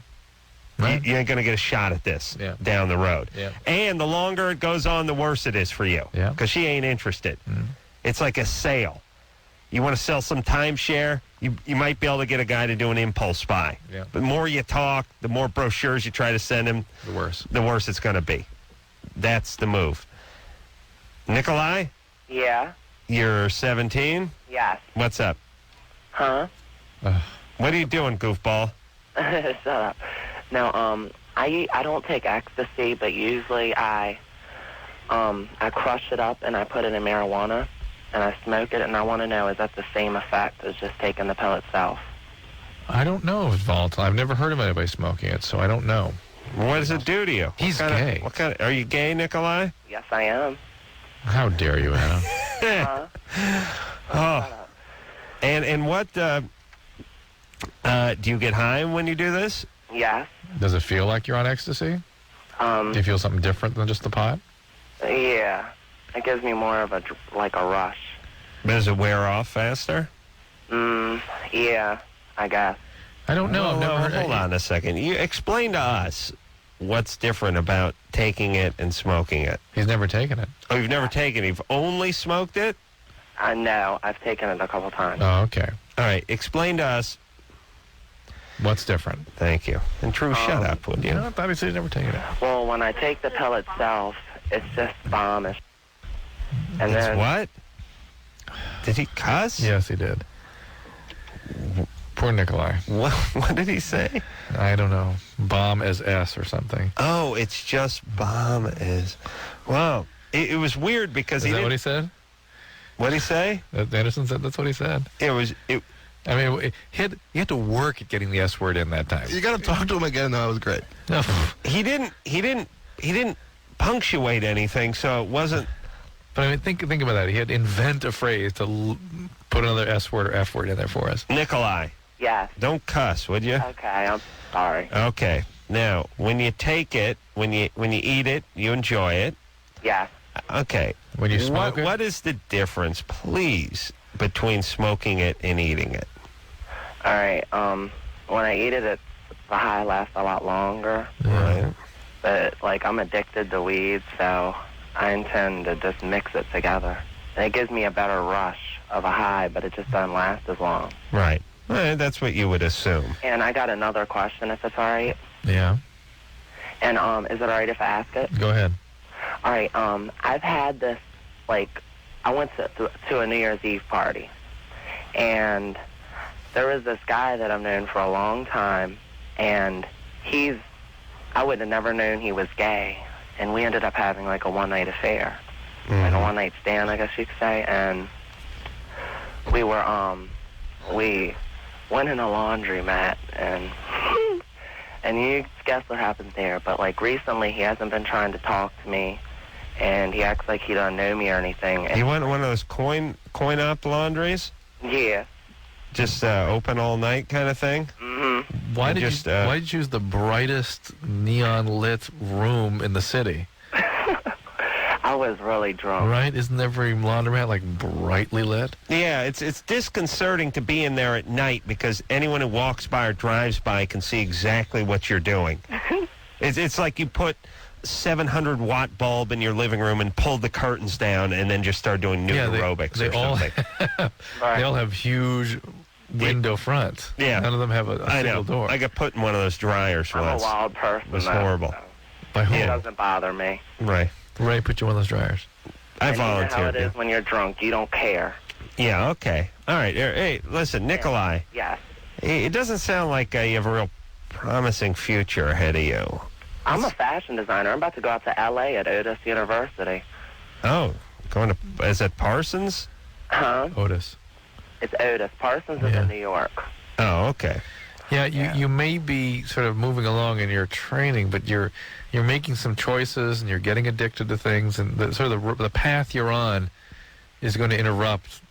B: You ain't going to get a shot at this down the road.
C: Yeah.
B: And the longer it goes on, the worse it is for you.
C: Yeah.
B: Because she ain't interested.
C: Mm-hmm.
B: It's like a sale. You want to sell some timeshare, you might be able to get a guy to do an impulse buy.
C: Yeah.
B: The more you talk, the more brochures you try to send him,
C: The worse
B: it's going to be. That's the move. Nikolai?
K: Yeah?
B: You're 17?
K: Yes.
B: What's up?
K: Huh?
B: What are you doing, goofball?
K: Shut up. No, I don't take ecstasy, but usually I crush it up and I put it in marijuana and I smoke it, and I want to know, is that the same effect as just taking the pill itself?
C: I don't know if it's volatile. I've never heard of anybody smoking it, so I don't know.
B: What does it do to you?
C: He's gay.
B: Are you gay, Nikolai?
K: Yes, I am.
C: How dare you, Adam?
B: And what, do you get high when you do this?
K: Yes.
C: Does it feel like you're on ecstasy? Do you feel something different than just the pot?
K: Yeah. It gives me more of a rush.
B: Does it wear off faster?
K: Yeah, I guess.
C: I don't know. I've never heard.
B: Hold on a second. You explain to us what's different about taking it and smoking it.
C: He's never taken it.
B: Oh, you've never taken it? You've only smoked it?
K: No, I've taken it a couple times.
C: Oh, okay.
B: All right. Explain to us
C: what's different.
B: Thank you. And True, shut up, would you?
C: No, obviously you've never taken it.
K: Well, when I take the pill itself, it's just bombish. And
B: it's
K: then
B: what? Did he cuss?
C: Yes, he did. Poor Nikolai.
B: What did he say?
C: I don't know. Bomb as S or something.
B: Oh, it's just bomb as... Wow. It was weird because
C: Is that what he said?
B: What did he say?
C: Anderson said that's what he said.
B: I
C: mean, you had to work at getting the S word in that time.
F: You got to talk to him again. That was great.
B: He didn't punctuate anything, so it wasn't
C: But I mean, think about that. He had to invent a phrase to put another S word or F word in there for us.
B: Nikolai,
K: Yes.
B: don't cuss, would you?
K: Okay, I'm sorry.
B: Okay. Now, when you take it, when you eat it, you enjoy it.
K: Yes.
B: Okay.
C: When you smoke it?
B: What is the difference, please, between smoking it and eating it?
K: All right. When I eat it, the high lasts a lot longer.
B: Right.
K: But, like, I'm addicted to weed, so I intend to just mix it together. And it gives me a better rush of a high, but it just doesn't last as long.
B: Right. That's what you would assume.
K: And I got another question, if it's all right.
C: Yeah.
K: And is it all right if I ask it?
C: Go ahead.
K: All right. I've had this, like, I went to a New Year's Eve party, and there was this guy that I've known for a long time, and I would have never known he was gay, and we ended up having, like, a one-night affair, like a one-night stand, I guess you could say, and we went in a laundromat, and you guess what happened there, but, like, recently he hasn't been trying to talk to me, and he acts like he doesn't know me or anything. And
B: You went to one of those coin-op laundries?
K: yeah.
B: Just open all night kind of thing?
K: Mm-hmm.
C: Why did you choose the brightest neon lit room in the city?
K: I was really drunk.
C: Right? Isn't every laundromat like brightly lit?
B: Yeah, it's disconcerting to be in there at night because anyone who walks by or drives by can see exactly what you're doing. It's like you put 700-watt bulb in your living room and pulled the curtains down and then just start doing nude aerobics or something.
C: They all have huge window fronts.
B: Yeah.
C: None of them have a single door.
B: I got put in one of those dryers
K: I'm
B: once.
K: a wild person.
B: It was
K: though,
B: horrible.
K: so
C: By whom?
K: it doesn't bother me.
B: Right.
C: Ray put you in one of those dryers.
B: I
K: And you know how
B: volunteered.
K: it is when you're drunk. You don't care.
B: Yeah, okay. All right. Hey, listen, Nikolai.
K: Yes.
B: It doesn't sound like you have a real promising future ahead of you.
K: I'm a fashion designer. I'm about to go out to L.A. at Otis University.
B: Oh, is it Parsons?
K: Huh?
C: Otis.
K: It's Otis. Parsons is in New York.
B: Oh, okay.
C: Yeah, you may be sort of moving along in your training, but you're making some choices and you're getting addicted to things, and the path you're on is going to interrupt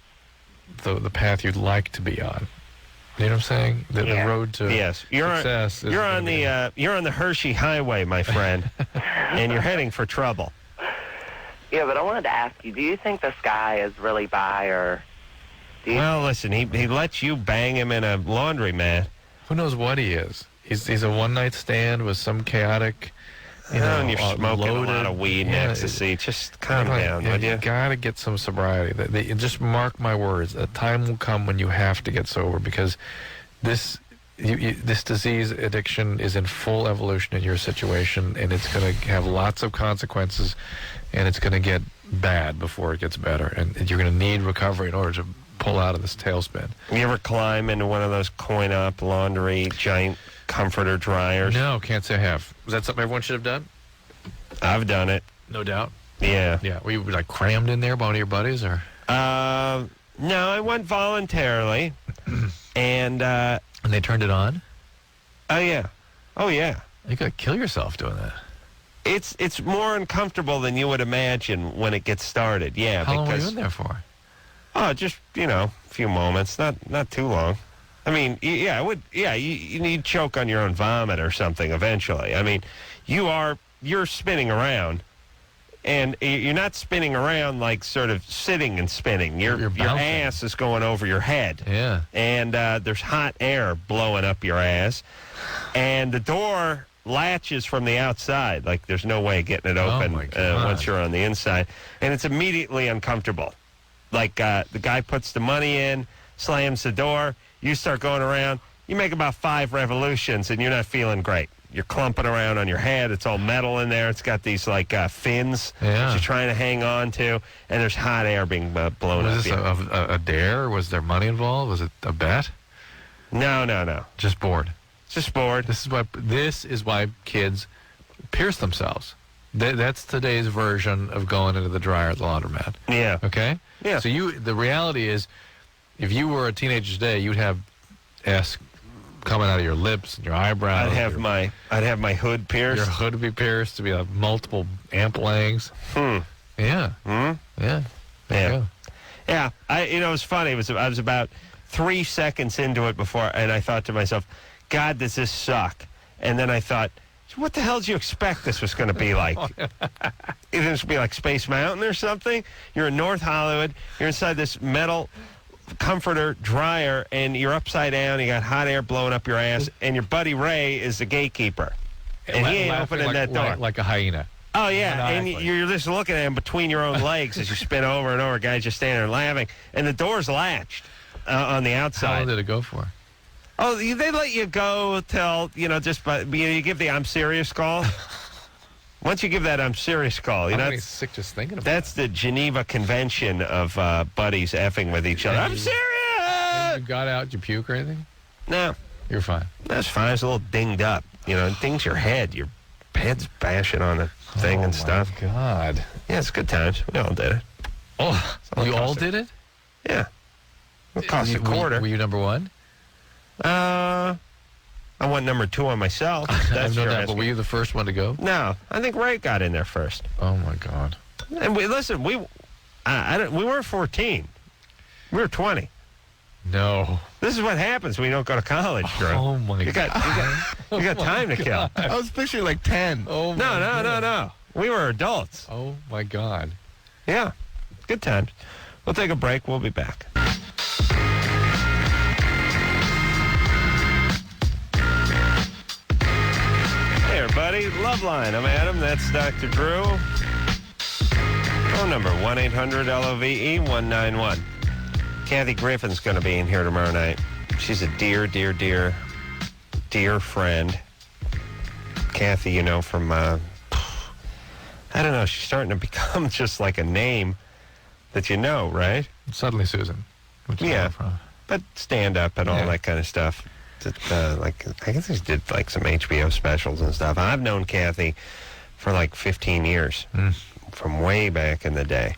C: the path you'd like to be on. You know what I'm saying? The road to success.
B: You're on the Hershey Highway, my friend, and you're heading for trouble.
K: Yeah, but I wanted to ask you, do you think this guy is really bi, or...
B: Well, listen, he lets you bang him in a laundromat.
C: Who knows what he is? He's a one-night stand with some chaotic,
B: and you're smoking
C: loaded,
B: a lot of weed and ecstasy. Just calm down, would you?
C: You got to get some sobriety. Just mark my words. A time will come when you have to get sober because this disease addiction is in full evolution in your situation, and it's going to have lots of consequences, and it's going to get bad before it gets better, and you're going to need recovery in order to pull out of this tailspin.
B: You ever climb into one of those coin-op laundry giant comforter dryers?
C: No, can't say I have. Was that something everyone should have done?
B: I've done it.
C: No doubt.
B: Yeah.
C: Yeah. Were you like crammed in there by one of your buddies, or?
B: No, I went voluntarily, and
C: they turned it on.
B: Oh yeah.
C: You gotta kill yourself doing that.
B: It's more uncomfortable than you would imagine when it gets started. Yeah.
C: How long were you in there for?
B: Oh, just a few moments, not too long. I mean, you need choke on your own vomit or something eventually. I mean, you're spinning around, and you're not spinning around like sort of sitting and spinning. Your ass is going over your head.
C: Yeah.
B: And there's hot air blowing up your ass, and the door latches from the outside. Like there's no way of getting it open once you're on the inside, and it's immediately uncomfortable. Like the guy puts the money in, slams the door, you start going around, you make about 5 revolutions and you're not feeling great. You're clumping around on your head, it's all metal in there, it's got these like fins that you're trying to hang on to, and there's hot air being blown up.
C: Was this a dare? Was there money involved? Was it a bet?
B: No.
C: Just bored.
B: Just bored.
C: This is why kids pierce themselves. That's today's version of going into the dryer at the laundromat.
B: Yeah.
C: Okay?
B: Yeah.
C: So the reality is, if you were a teenager today, you'd have S coming out of your lips and your eyebrows. I'd
B: have my hood pierced.
C: Your hood would be pierced. To be multiple amp langs. Yeah.
B: Hmm?
C: Yeah.
B: Yeah. Yeah. It was funny. I was about 3 seconds into it before, and I thought to myself, God, does this suck? And then I thought, what the hell did you expect this was going to be like? It was going to be like Space Mountain or something? You're in North Hollywood. You're inside this metal comforter dryer, and you're upside down. You got hot air blowing up your ass, and your buddy Ray is the gatekeeper. And he ain't opening that door.
C: Like a hyena.
B: Oh, yeah, and you're just looking at him between your own legs as you spin over and over. Guys just standing there laughing, and the door's latched on the outside.
C: How long did it go for?
B: Oh, they let you go till, just by, you give the I'm serious call. Once you give that I'm serious call,
C: I'm getting sick just thinking about
B: that's the Geneva Convention of buddies effing with each other. I'm serious!
C: You got out, did you puke or anything?
B: No.
C: You're fine.
B: That's fine. It's a little dinged up. It dings your head. Your head's bashing on the thing and stuff.
C: Oh, my God.
B: Yeah, it's good times. We all did it.
C: Oh, you all did it?
B: Yeah. It cost a quarter.
C: Were you number one?
B: I went number 2 on myself. That's
C: no doubt, but were you the first one to go?
B: No, I think Ray got in there first.
C: Oh my God!
B: And we weren't 14. We were 20.
C: No.
B: This is what happens when you don't go to college, Drew.
C: Oh my God!
B: You got time to kill.
F: I was picturing like 10.
C: Oh
B: No. We were adults.
C: Oh my God!
B: Yeah, good times. We'll take a break. We'll be back. Hey, everybody. Loveline. I'm Adam. That's Dr. Drew. Phone number, 1-800-LOVE-191. Kathy Griffin's going to be in here tomorrow night. She's a dear friend. Kathy, from, I don't know, she's starting to become just like a name that right?
C: Suddenly Susan.
B: Yeah, but stand-up and all that kind of stuff. I guess she did like some HBO specials and stuff. I've known Kathy for like 15 years, from way back in the day.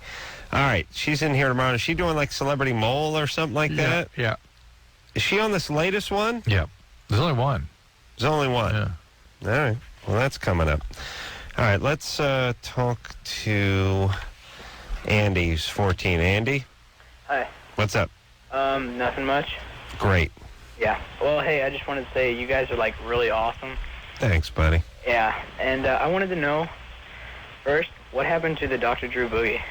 B: All right, she's in here tomorrow. Is she doing like Celebrity Mole or something like that?
C: Yeah.
B: Is she on this latest one?
C: Yeah. There's only one.
B: There's only one?
C: Yeah.
B: All right. Well, that's coming up. All right, let's talk to Andy, who's 14. Andy?
L: Hi.
B: What's up?
L: Nothing much.
B: Great.
L: Yeah. Well, hey, I just wanted to say you guys are, like, really awesome.
B: Thanks, buddy.
L: Yeah. And I wanted to know, first, what happened to the Dr. Drew Boogie?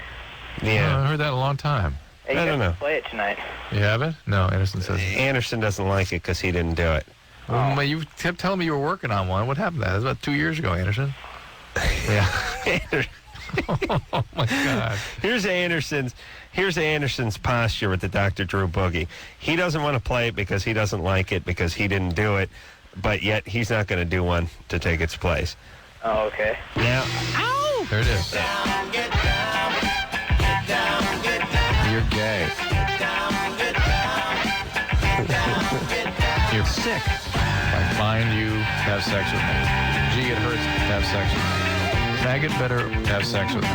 B: Yeah.
C: I heard that a long time.
L: Hey,
B: I don't know.
L: Play it tonight.
C: You have it? No, Anderson says.
B: Anderson doesn't like it because he didn't do it.
C: Well, you kept telling me you were working on one. What happened to that? That was about 2 years ago, Anderson. Yeah. Oh, my God.
B: Here's Anderson's posture with the Dr. Drew Boogie. He doesn't want to play it because he doesn't like it because he didn't do it, but yet he's not going to do one to take its place.
L: Oh, okay.
B: Now,
C: ow! There it is.
A: Get down, get down, get down.
C: You're gay.
A: Get down, get down. Get down, get down.
C: You're sick. I find you have sex with me. Gee, it hurts to have sex with me. Faggot better have sex with me.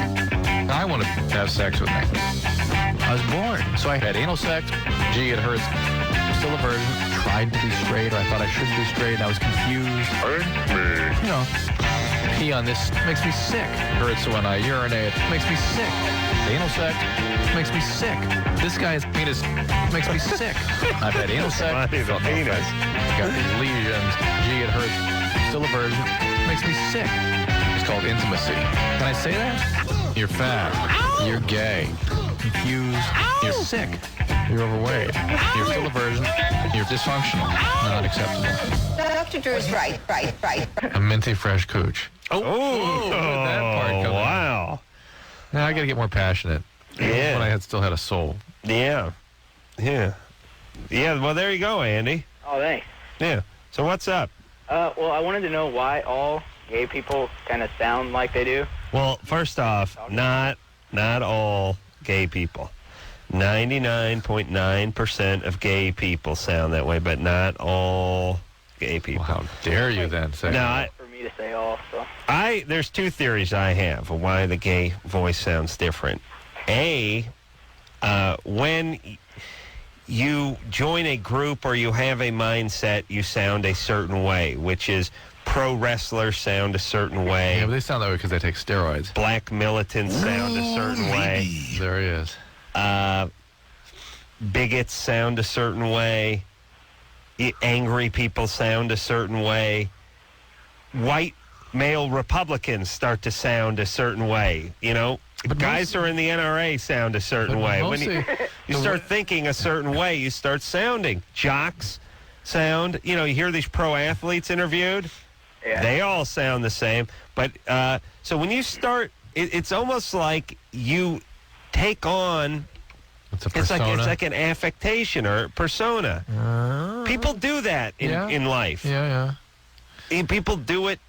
C: I want to have sex with me. I was born, so I had anal sex. Gee, it hurts. I'm still a virgin. Tried to be straight, or I thought I should be straight. I was confused. Pee on this makes me sick. Hurts when I urinate. Makes me sick. Anal sex makes me sick. This guy's penis makes me sick. I've had anal sex.
B: The penis.
C: Got these lesions. Gee, it hurts. Still a virgin. Makes me sick. It's called intimacy. Can I say that? You're fat. Ow. You're gay. Confused. Ow. You're sick. You're overweight. Ow. You're still a virgin. You're dysfunctional. Ow. Not acceptable.
M: Dr. Drew's right.
C: A minty fresh cooch. Oh, that part coming.
B: Wow.
C: Now I got to get more passionate.
B: Yeah.
C: When I still had a soul.
B: Yeah. Well, there you go, Andy.
L: Oh, thanks.
B: Yeah. So what's up?
L: Well, I wanted to know why all gay people kind of sound like they do.
B: Well, first off, not all gay people. 99.9% of gay people sound that way, but not all gay people.
C: Well, how dare you then say
L: that? For me to say all, so.
B: There's two theories I have of why the gay voice sounds different. When you join a group or you have a mindset, you sound a certain way, which is pro wrestlers sound a certain way.
C: Yeah, but they sound that way because they take steroids.
B: Black militants sound a certain way.
C: There he is.
B: Bigots sound a certain way. Angry people sound a certain way. White male Republicans start to sound a certain way. You know, but guys who are in the NRA sound a certain way. When you start thinking a certain way, you start sounding. Jocks sound, you hear these pro athletes interviewed. Yeah. They all sound the same. But so when you start, it's almost like you take on. It's like an affectation or persona. People do that in life.
C: Yeah.
B: And people do it.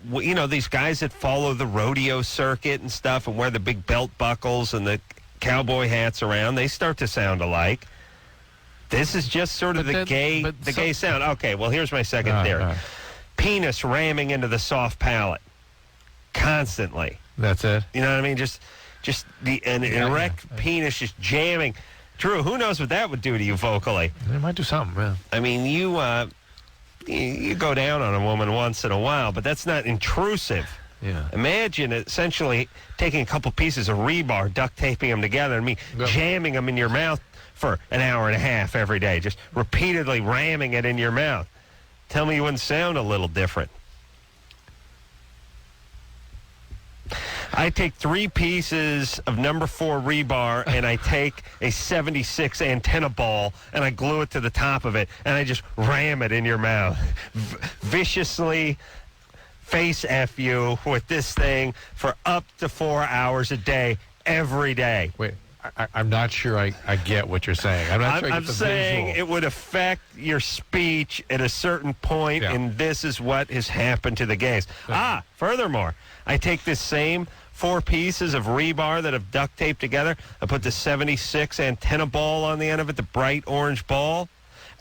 B: These guys that follow the rodeo circuit and stuff and wear the big belt buckles and the cowboy hats around, they start to sound alike. This is just sort of the gay sound. Okay, well, here's my second theory. Right. Penis ramming into the soft palate constantly.
C: That's it.
B: You know what I mean? Just an erect penis just jamming. Drew, who knows what that would do to you vocally?
C: It might do something, man.
B: I mean, you go down on a woman once in a while, but that's not intrusive.
C: Yeah.
B: Imagine essentially taking a couple pieces of rebar, duct taping them together, and jamming them in your mouth for an hour and a half every day, just repeatedly ramming it in your mouth. Tell me you wouldn't sound a little different. I take 3 pieces of number 4 rebar and I take a 76 antenna ball and I glue it to the top of it and I just ram it in your mouth. Viciously face F you with this thing for up to 4 hours a day, every day.
C: Wait, I'm not sure I get what you're saying.
B: I'm saying it would affect your speech at a certain point, and this is what has happened to the gays. Furthermore, I take this same 4 pieces of rebar that I've duct taped together. I put the 76 antenna ball on the end of it, the bright orange ball,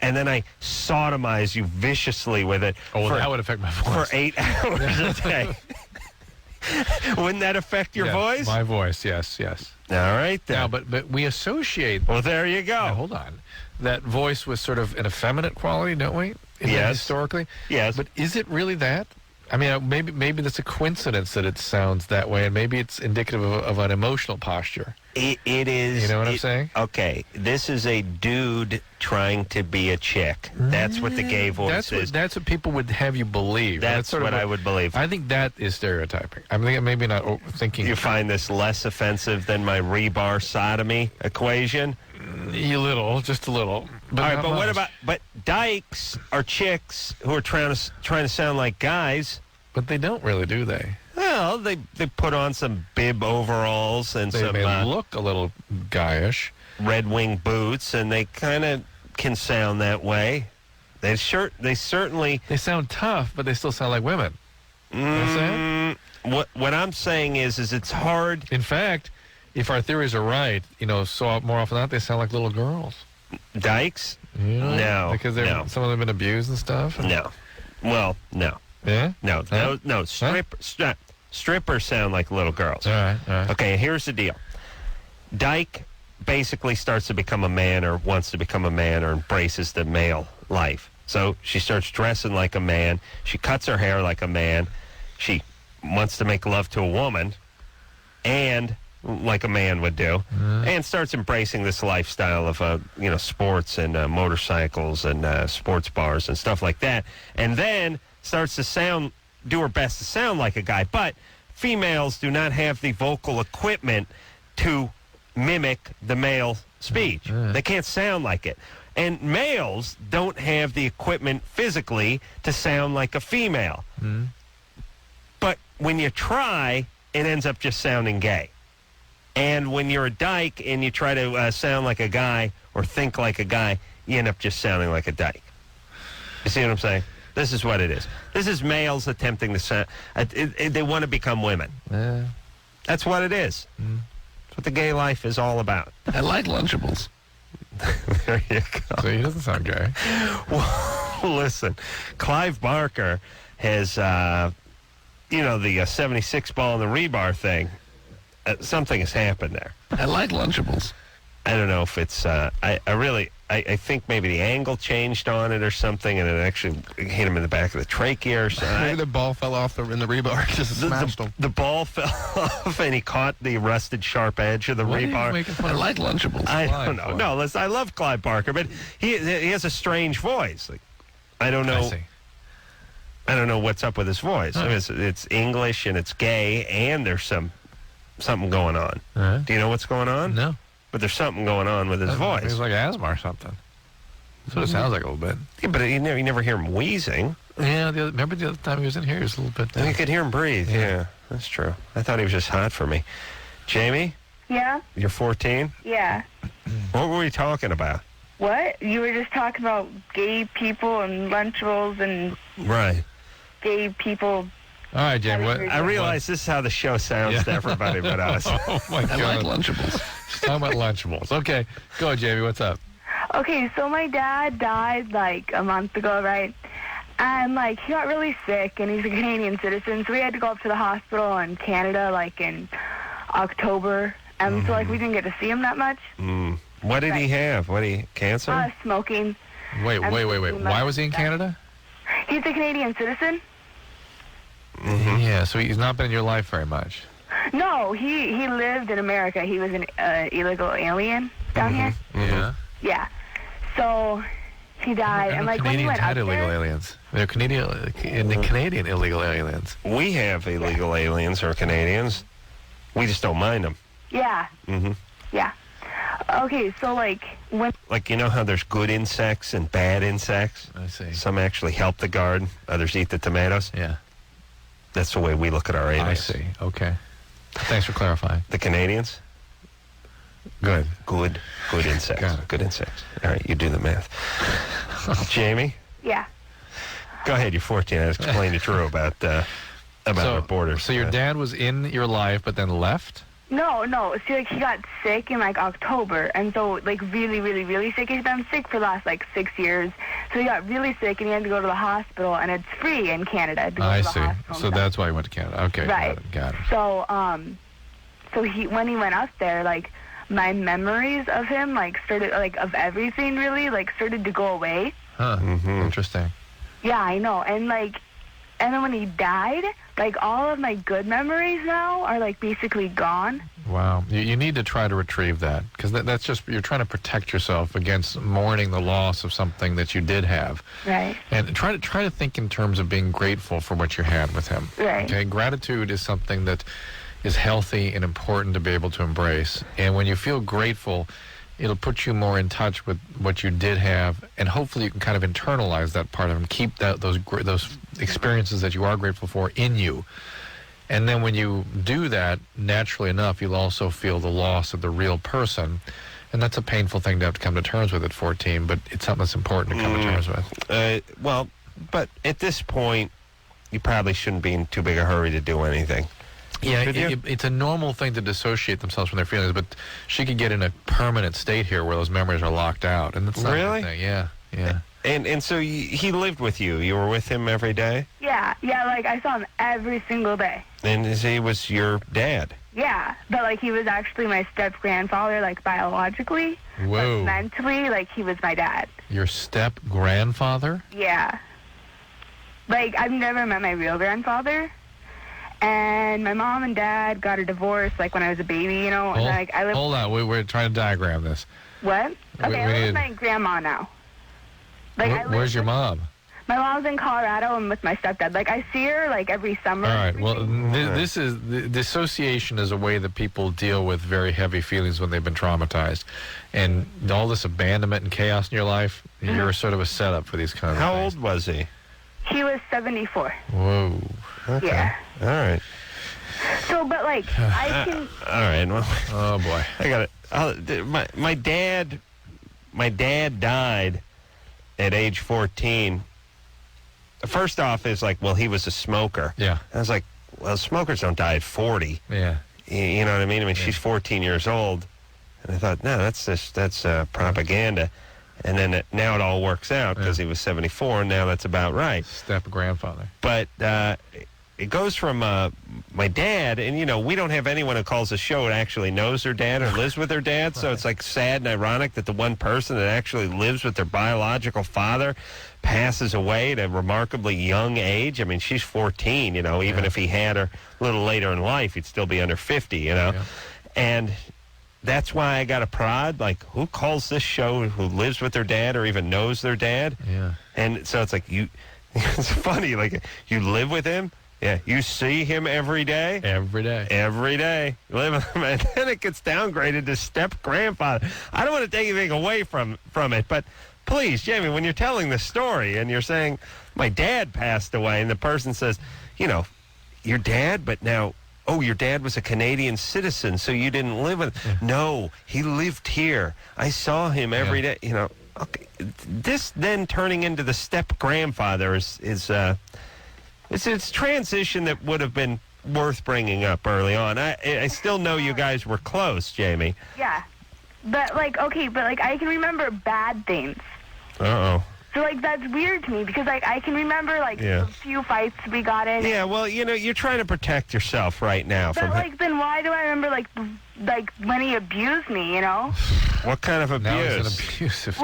B: and then I sodomize you viciously with it.
C: That would affect my voice.
B: For 8 hours a day. Wouldn't that affect your voice?
C: My voice, yes.
B: All right, then.
C: Now, but we associate...
B: Well, there you go.
C: Now, hold on. That voice was sort of an effeminate quality, don't we?
B: Yes.
C: Historically?
B: Yes.
C: But is it really that? I mean, maybe that's a coincidence that it sounds that way, and maybe it's indicative of an emotional posture.
B: It is.
C: You know what I'm saying?
B: Okay, this is a dude trying to be a chick. That's what the gay voice is.
C: That's what people would have you believe.
B: That's what I would believe.
C: I think that is stereotyping. I'm thinking maybe not thinking.
B: You find this less offensive than my rebar sodomy equation?
C: Just a little.
B: But all right, but what about? But dykes are chicks who are trying to sound like guys.
C: But they don't really, do they?
B: Well, they put on some bib overalls and
C: they may look a little guyish.
B: Red Wing boots, and they kind of can sound that way. They certainly...
C: They sound tough, but they still sound like women.
B: What I'm saying is it's hard...
C: In fact, if our theories are right, so more often than not, they sound like little girls.
B: Dykes?
C: No. Because some of them have been abused and stuff?
B: No. Well, no.
C: Yeah?
B: No. Strippers sound like little girls.
C: All right.
B: Okay, here's the deal. Dyke basically starts to become a man or wants to become a man or embraces the male life. So she starts dressing like a man. She cuts her hair like a man. She wants to make love to a woman and like a man would do, and starts embracing this lifestyle of, sports and motorcycles and sports bars and stuff like that. And then starts to do her best to sound like a guy. But females do not have the vocal equipment to mimic the male speech. They can't sound like it. And males don't have the equipment physically to sound like a female. But when you try, it ends up just sounding gay. And when you're a dyke and you try to sound like a guy or think like a guy, you end up just sounding like a dyke. You see what I'm saying? This is what it is. This is males attempting to sound... they want to become women. That's what it is. That's what the gay life is all about.
C: I like Lunchables.
B: There you go.
C: So he doesn't sound gay.
B: Well, listen, Clive Barker has, the 76 ball and the rebar thing. Something has happened there.
C: I like Lunchables.
B: I don't know if it's... I I think maybe the angle changed on it or something, and it actually hit him in the back of the trachea or something.
F: Maybe the ball fell off in the rebar, just smashed him.
B: The ball fell off, and he caught the rusted sharp edge of the rebar.
F: I like Lunchables.
B: I don't know. No, listen, I love Clyde Barker, but he has a strange voice. Like, I don't know. I don't know what's up with his voice. I mean, it's English and it's gay, and there's something going on. Do you know what's going on?
C: No.
B: But there's something going on with his voice.
C: It's like asthma or something. That's what it sounds like a little bit.
B: Yeah, but you never hear him wheezing.
C: Yeah, remember the other time he was in here? He was a little bit...
B: You could hear him breathe. Yeah, that's true. I thought he was just hot for me. Jamie?
D: Yeah?
B: You're 14?
D: Yeah.
B: What were we talking about?
D: What? You were just talking about gay people and Lunchables and
B: Right.
D: gay people.
C: All right, Jamie.
B: I realize this is how the show sounds to everybody but us.
C: Oh, my God.
F: I like Lunchables.
C: She's talking about Lunchables. Okay. Go, Jamie. What's up?
D: Okay, so my dad died like a month ago, right? And like he got really sick, and he's a Canadian citizen, so we had to go up to the hospital in Canada like in October, and so like we didn't get to see him that much.
B: What did he have? Cancer?
D: Smoking.
C: Wait. Why was he in Canada?
D: He's a Canadian citizen.
C: Yeah, so he's not been in your life very much.
D: No, he lived in America. He was an illegal alien down here.
C: Yeah.
D: Yeah. So he died, and like when he went up
C: illegal
D: there,
C: aliens. They're Canadian illegal aliens.
B: We have illegal aliens or Canadians. We just don't mind them.
D: Yeah. Yeah. Okay, so like when...
B: Like, you know how there's good insects and bad insects?
C: I see.
B: Some actually help the garden. Others eat the tomatoes.
C: Yeah.
B: That's the way we look at our aliens.
C: I see. Okay. Thanks for clarifying.
B: The Canadians? Good insects.
C: Got it.
B: Good insects. All right, you do the math. Jamie?
D: Yeah.
B: Go ahead, you're 14. I was explaining to Drew about our borders.
C: So your dad was in your life but then left?
D: No. See, like, he got sick in, like, October, and so, like, really, really, really sick. He's been sick for the last, like, 6 years. So he got really sick, and he had to go to the hospital, and it's free in Canada to go to the hospital.
C: I see. So that's why he went to Canada. Okay.
D: Right.
C: Got it.
D: So, when he went up there, like, my memories of him, like, started, like, of everything, really, like, started to go away.
C: Huh. Interesting.
D: Yeah, I know. And, like, and then when he died, like, all of my good memories now are, like, basically gone.
C: Wow. You need to try to retrieve that, because that's just, you're trying to protect yourself against mourning the loss of something that you did have.
D: Right.
C: And try to think in terms of being grateful for what you had with him.
D: Right.
C: Okay. Gratitude is something that is healthy and important to be able to embrace. And when you feel grateful, it'll put you more in touch with what you did have, and hopefully you can kind of internalize that part of him, keep those experiences that you are grateful for in you. And then when you do that, naturally enough, you'll also feel the loss of the real person. And that's a painful thing to have to come to terms with at 14, but it's something that's important to come to terms with.
B: Well, but at this point, you probably shouldn't be in too big a hurry to do anything.
C: Yeah, it's a normal thing to dissociate themselves from their feelings, but she could get in a permanent state here where those memories are locked out, and that's not
B: really.
C: A thing. Yeah.
B: And so he lived with you. You were with him every day.
D: Yeah, like I saw him every single day.
B: And he was your dad.
D: Yeah, but like he was actually my step-grandfather, like biologically.
C: Whoa.
D: But mentally, like he was my dad.
C: Your step-grandfather?
D: Yeah. Like I've never met my real grandfather. And my mom and dad got a divorce, like, when I was a baby, you know. And, like, I lived...
C: Hold on. We're trying to diagram this.
D: What? Okay, I live with my grandma now. Like,
C: where's your mom?
D: My mom's in Colorado and with my stepdad. Like, I see her, like, every summer.
C: All right. Well, this is... Dissociation is a way that people deal with very heavy feelings when they've been traumatized. And all this abandonment and chaos in your life, you're sort of a setup for these kinds of things.
B: How old was he?
D: He was 74.
C: Whoa.
B: Okay.
D: Yeah.
B: All right.
D: So, but, like, I can...
B: All right. Well,
C: oh, boy.
B: I got it. My dad died at age 14. First off, is like, well, he was a smoker.
C: Yeah.
B: I was like, well, smokers don't die at 40.
C: Yeah.
B: You know what I mean? I mean, she's 14 years old. And I thought, no, that's propaganda. And then now it all works out because he was 74, and now that's about right.
C: Step-grandfather.
B: But it goes from my dad, and, we don't have anyone who calls the show that actually knows their dad or lives with their dad, so it's like sad and ironic that the one person that actually lives with their biological father passes away at a remarkably young age. I mean, she's 14, even if he had her a little later in life, he'd still be under 50,
C: Yeah.
B: And that's why I got a prod, like, who calls this show who lives with their dad or even knows their dad?
C: Yeah.
B: And so it's like, it's funny, like, you live with him? Yeah, you see him every day?
C: Every day.
B: Every day. Live with him, and then it gets downgraded to step-grandfather. I don't want to take anything away from it, but please, Jamie, when you're telling the story and you're saying, my dad passed away, and the person says, your dad, but now... Oh, your dad was a Canadian citizen, so you didn't live with him. No, he lived here. I saw him every day. Okay. This then turning into the step-grandfather is it's transition that would have been worth bringing up early on. I still know you guys were close, Jamie.
D: Yeah. But, I can remember bad things.
B: Uh-oh.
D: So, that's weird to me because, I can remember, a few fights we got in.
B: Yeah, well, you're trying to protect yourself right now.
D: But, then why do I remember, when he abused me,
B: What kind of abuse?
C: Now he's an abusive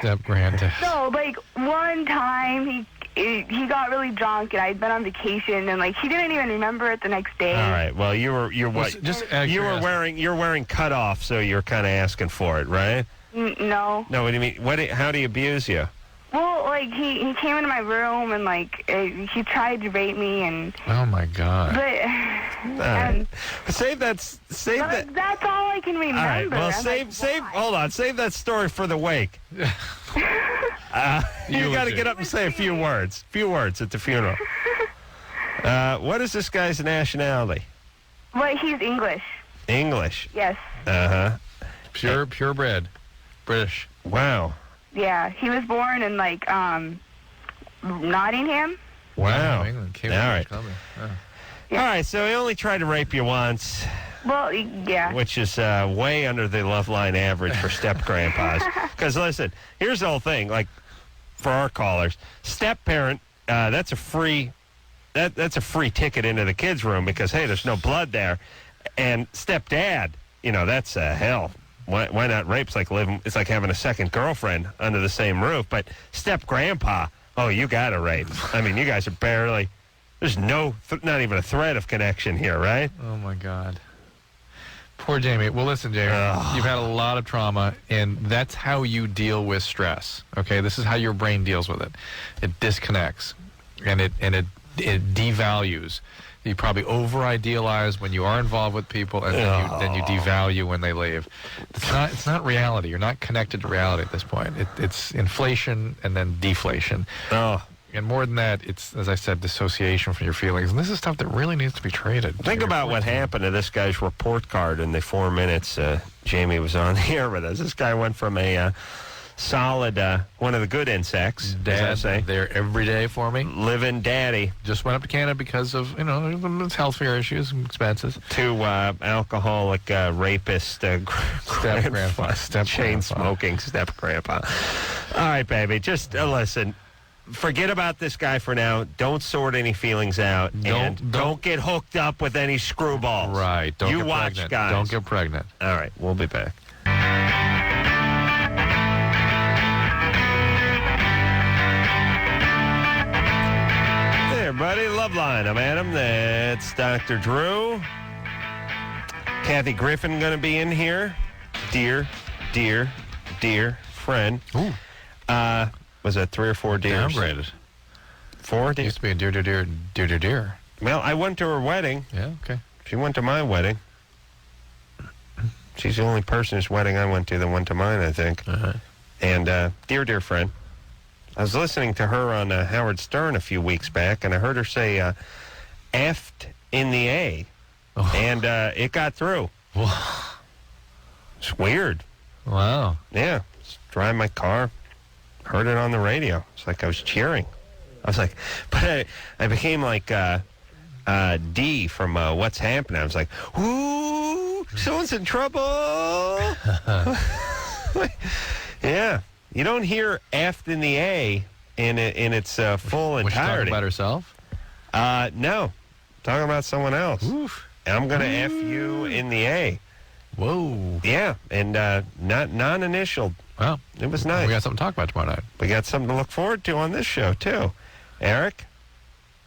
C: step-granddad.
D: So, one time he got really drunk and I'd been on vacation and, he didn't even remember it the next day.
B: All right, well, you're wearing cutoff, so you're kind of asking for it, right?
D: No.
B: No, what do you mean? How do he abuse you?
D: Well, he came into my room and he tried to rape me and.
C: Oh my God.
B: But save that.
D: That's all I can remember.
B: All right. Well, hold on. Save that story for the wake. You got to get up and say a few words. At the funeral. What is this guy's nationality?
D: Well, he's English.
B: English.
D: Yes.
C: Purebred. British.
B: Wow.
D: Yeah, he was born in Nottingham.
B: Wow.
C: England.
B: All right.
C: Oh.
B: Yeah. All right, so he only tried to rape you once.
D: Well, yeah.
B: Which is way under the Loveline average for step-grandpas. Because, listen, here's the whole thing. For our callers, step-parent, that's a free ticket into the kids' room because, hey, there's no blood there. And step-dad, that's hell. Why not rape? It's like having a second girlfriend under the same roof. But step-grandpa, oh, you got to rape. I mean, you guys are barely... There's not even a thread of connection here, right?
C: Oh, my God. Poor Jamie. Well, listen, Jamie, you've had a lot of trauma, and that's how you deal with stress, okay? This is how your brain deals with it. It disconnects, and it devalues. You probably over-idealize when you are involved with people, and then you devalue when they leave. It's not reality. You're not connected to reality at this point. It's inflation and then deflation.
B: Oh.
C: And more than that, it's, as I said, dissociation from your feelings. And this is stuff that really needs to be traded.
B: Think about what happened to this guy's report card in the 4 minutes Jamie was on the air with us. This guy went from a solid, one of the good insects,
C: Dad, there every day for me.
B: Living daddy.
C: Just went up to Canada because of, healthcare issues and expenses.
B: To alcoholic, rapist,
C: step-grandpa.
B: Chain-smoking step-grandpa. All right, baby, just listen. Forget about this guy for now. Don't sort any feelings out. Don't get hooked up with any screwballs.
C: Right. Don't get
B: watch,
C: pregnant.
B: guys.
C: Don't get pregnant.
B: All right, we'll be back. Hey, everybody. Loveline. I'm Adam. That's Dr. Drew. Kathy Griffin going to be in here. Dear friend.
C: Ooh.
B: Was that 3 or 4 deers?
C: Downgraded.
B: 4
C: It
B: deers?
C: used to be a deer.
B: Well, I went to her wedding.
C: Yeah, okay.
B: She went to my wedding. She's the only person whose wedding I went to that went to mine, I think.
C: Uh-huh.
B: And dear friend, I was listening to her on Howard Stern a few weeks back, and I heard her say effed in the A.
C: Oh.
B: And it got through. It's weird.
C: Wow.
B: Yeah. Just driving my car. Heard it on the radio. It's like I was cheering. I was like, but I became like D from What's Happening. I was like, ooh, someone's in trouble. Yeah. You don't hear F in the A in its full entirety.
C: Was she talking about herself?
B: No. Talking about someone else.
C: Oof.
B: I'm going to F you in the A.
C: Whoa.
B: Yeah, and not non-initialed.
C: Well,
B: it was nice.
C: We got something to talk about tomorrow night.
B: We got something to look forward to on this show, too. Eric?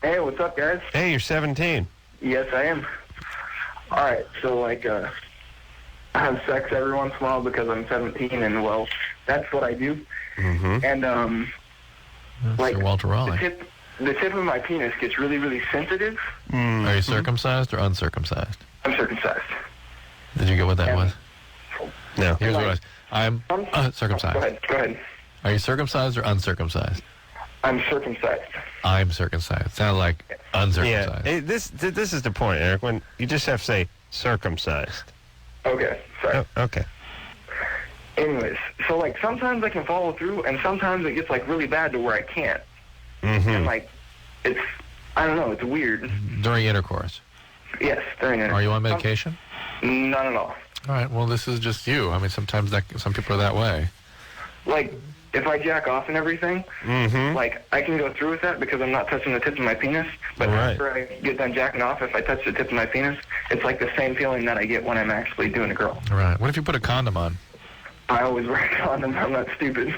N: Hey, what's up, guys?
B: Hey, you're 17.
N: Yes, I am. All right, so, like, I have sex every once in a while because I'm 17, and, well, that's what I do.
B: Mm-hmm.
N: And, like,
C: Walter Raleigh.
N: The tip of my penis gets really, really sensitive.
C: Are you circumcised or uncircumcised?
N: I'm circumcised.
C: Did you get what that was?
B: No.
C: Here's what it was. I'm circumcised.
N: Go ahead.
C: Are you circumcised or uncircumcised?
N: I'm circumcised.
C: I'm circumcised. Sounded like uncircumcised.
B: Yeah, this is the point, Eric, when you just have to say circumcised.
N: Okay, sorry.
B: Oh, okay.
N: Anyways, so, like, sometimes I can follow through, and sometimes it gets, like, really bad to where I can't.
B: Mm-hmm.
N: And, like, it's, I don't know, it's weird.
C: During intercourse?
N: Yes, during intercourse.
C: Are you on medication?
N: Not at all.
C: All right, well, this is just you. I mean, sometimes some people are that way.
N: Like, if I jack off and everything, like, I can go through with that because I'm not touching the tip of my penis. But after I get done jacking off, if I touch the tip of my penis, it's like the same feeling that I get when I'm actually doing a girl.
C: All right. What if you put a condom on?
N: I always wear a condom. I'm not stupid.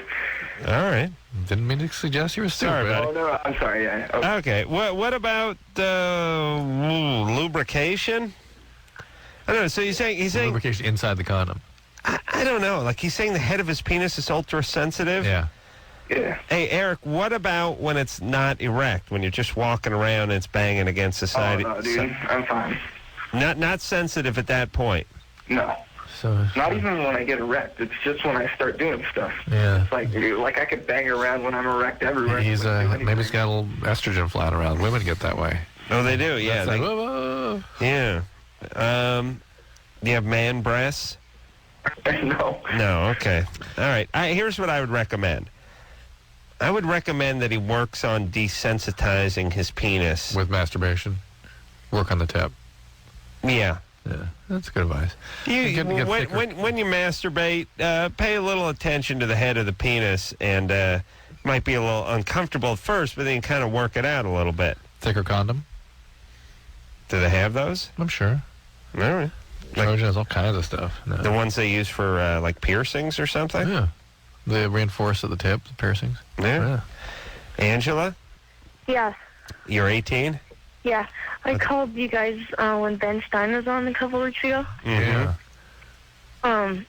B: All right.
C: Didn't mean to suggest you were stupid.
B: Sorry, buddy.
N: Oh, no, I'm sorry. Yeah.
B: Okay. What about lubrication? I don't know. So he's saying
C: lubrication inside the condom.
B: I don't know. Like, he's saying the head of his penis is ultra sensitive.
C: Yeah.
N: Yeah.
B: Hey, Eric, what about when it's not erect? When you're just walking around and it's banging against the side?
N: Oh, no, dude. I'm fine.
B: Not sensitive at that point.
N: No.
C: So
N: not even when I get erect. It's just when I start doing stuff.
C: Yeah.
N: It's like I could bang around when I'm erect everywhere.
C: Maybe he's got a little estrogen flying around. Women get that way.
B: Oh, they do. Yeah.
C: Like, whoa.
B: Yeah. Do you have man breasts?
N: No.
B: No. Okay. All right. Here's what I would recommend. I would recommend that he works on desensitizing his penis
C: with masturbation. Work on the tip.
B: Yeah.
C: Yeah, that's good advice.
B: When you masturbate, pay a little attention to the head of the penis, and might be a little uncomfortable at first, but then you kind of work it out a little bit.
C: Thicker condom?
B: Do they have those?
C: I'm sure.
B: All right.
C: Trojan has all kinds of stuff. No.
B: The ones they use for like piercings or something?
C: Yeah. They reinforce at the tip, the piercings.
B: Yeah. Angela?
D: Yeah.
B: You're 18?
D: Yeah. I called you guys when Ben Stein was on a couple weeks ago.
C: Yeah.
D: I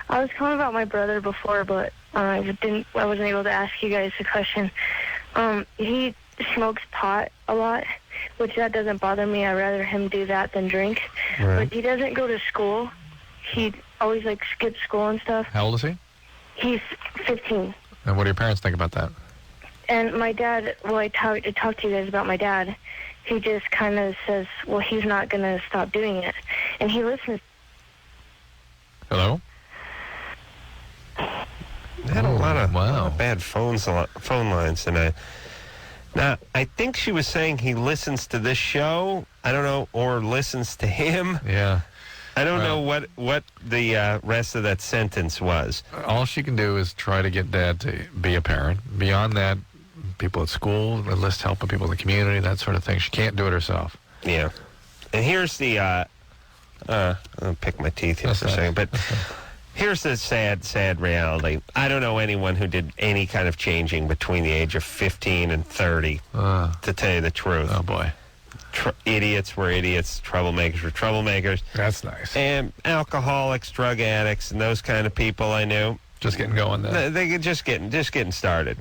D: was calling about my brother before, but I wasn't able to ask you guys a question. He smokes pot a lot, which that doesn't bother me. I'd rather him do that than drink.
C: Right.
D: But he doesn't go to school. He always skips school and stuff.
C: How old is he?
D: He's 15.
C: And what do your parents think about that?
D: And my dad, I talked to you guys about my dad. He just kind of says, well, he's not going to stop doing it. And he listens.
C: Hello?
B: They had a lot of bad phone lines tonight. Now, I think she was saying he listens to this show. I don't know, or listens to him.
C: Yeah.
B: I don't know what the rest of that sentence was.
C: All she can do is try to get Dad to be a parent. Beyond that, people at school, enlist help with people in the community, that sort of thing. She can't do it herself.
B: Yeah. And here's the, I'll pick my teeth here for a second, but here's the sad reality. I don't know anyone who did any kind of changing between the age of 15 and 30, to tell you the truth.
C: Oh, boy.
B: Idiots were idiots. Troublemakers were troublemakers.
C: That's nice.
B: And alcoholics, drug addicts, and those kind of people I knew.
C: Just getting going then.
B: They just getting started.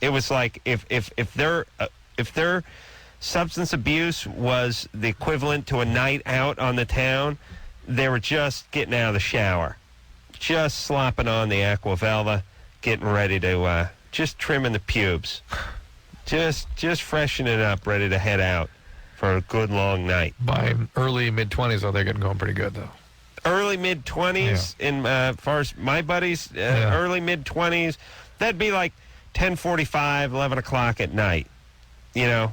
B: It was like if their substance abuse was the equivalent to a night out on the town, they were just getting out of the shower, just slopping on the Aqua Velva, getting ready to just trimming the pubes, just freshening up, ready to head out for a good long night.
C: By early mid-20s, they're getting going pretty good though.
B: Early mid-20s, as far as my buddies, early mid-20s, that'd be like 10:45, 11 o'clock at night. You know,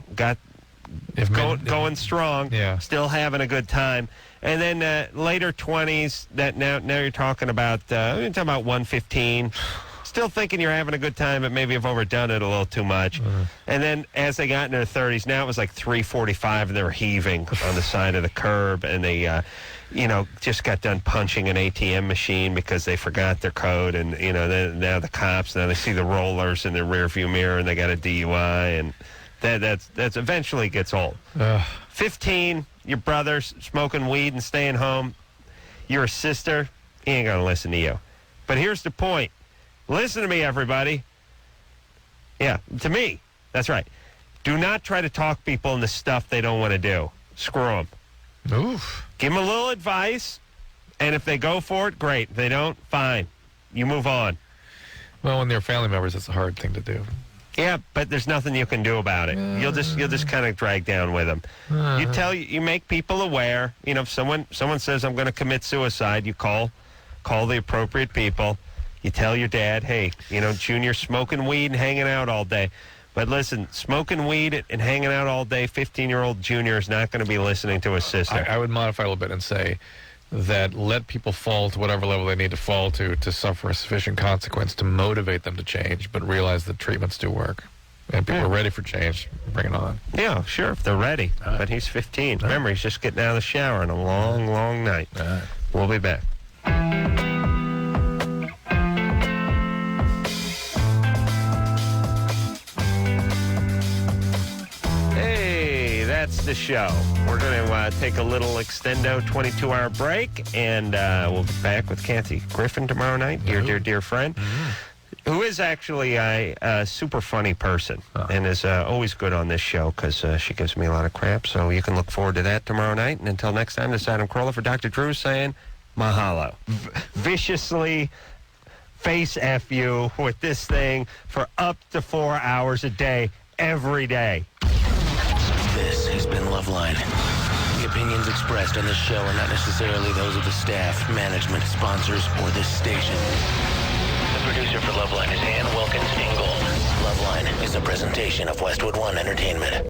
B: going strong, still having a good time. And then later 20s, that now you're talking about 1:15, still thinking you're having a good time, but maybe have overdone it a little too much. And then as they got in their 30s, now it was like 3:45, and they were heaving on the side of the curb, and they, just got done punching an ATM machine because they forgot their code, and, now the cops, now they see the rollers in their rearview mirror, and they got a DUI, and that's eventually gets old. 15, your brother's smoking weed and staying home. Your sister, he ain't going to listen to you. But here's the point. Listen to me, everybody. Yeah, to me. That's right. Do not try to talk people into stuff they don't want to do. Screw them.
C: Oof.
B: Give them a little advice, and if they go for it, great. If they don't, fine. You move on.
C: Well, when they're family members, it's a hard thing to do.
B: Yeah, but there's nothing you can do about it. You'll just kind of drag down with them. You make people aware. If someone says, I'm going to commit suicide, you call the appropriate people. You tell your dad, hey, Junior's smoking weed and hanging out all day. But listen, smoking weed and hanging out all day, 15-year-old Junior is not going to be listening to his sister.
C: I would modify a little bit and say that let people fall to whatever level they need to fall to suffer a sufficient consequence to motivate them to change, but realize that treatments do work. And people are ready for change. Bring it on.
B: Yeah, sure, if they're ready. But he's 15. Remember, he's just getting out of the shower on a long, long night. We'll be back. That's the show. We're going to take a little extendo 22-hour break, and we'll be back with Kathy Griffin tomorrow night, dear friend, who is actually a super funny person and is always good on this show because she gives me a lot of crap. So you can look forward to that tomorrow night. And until next time, this is Adam Carolla for Dr. Drew saying mahalo. Viciously face F you with this thing for up to 4 hours a day, every day.
A: This has been Loveline. The opinions expressed on this show are not necessarily those of the staff, management, sponsors, or this station. The producer for Loveline is Ann Wilkins Ingold. Loveline is a presentation of Westwood One Entertainment.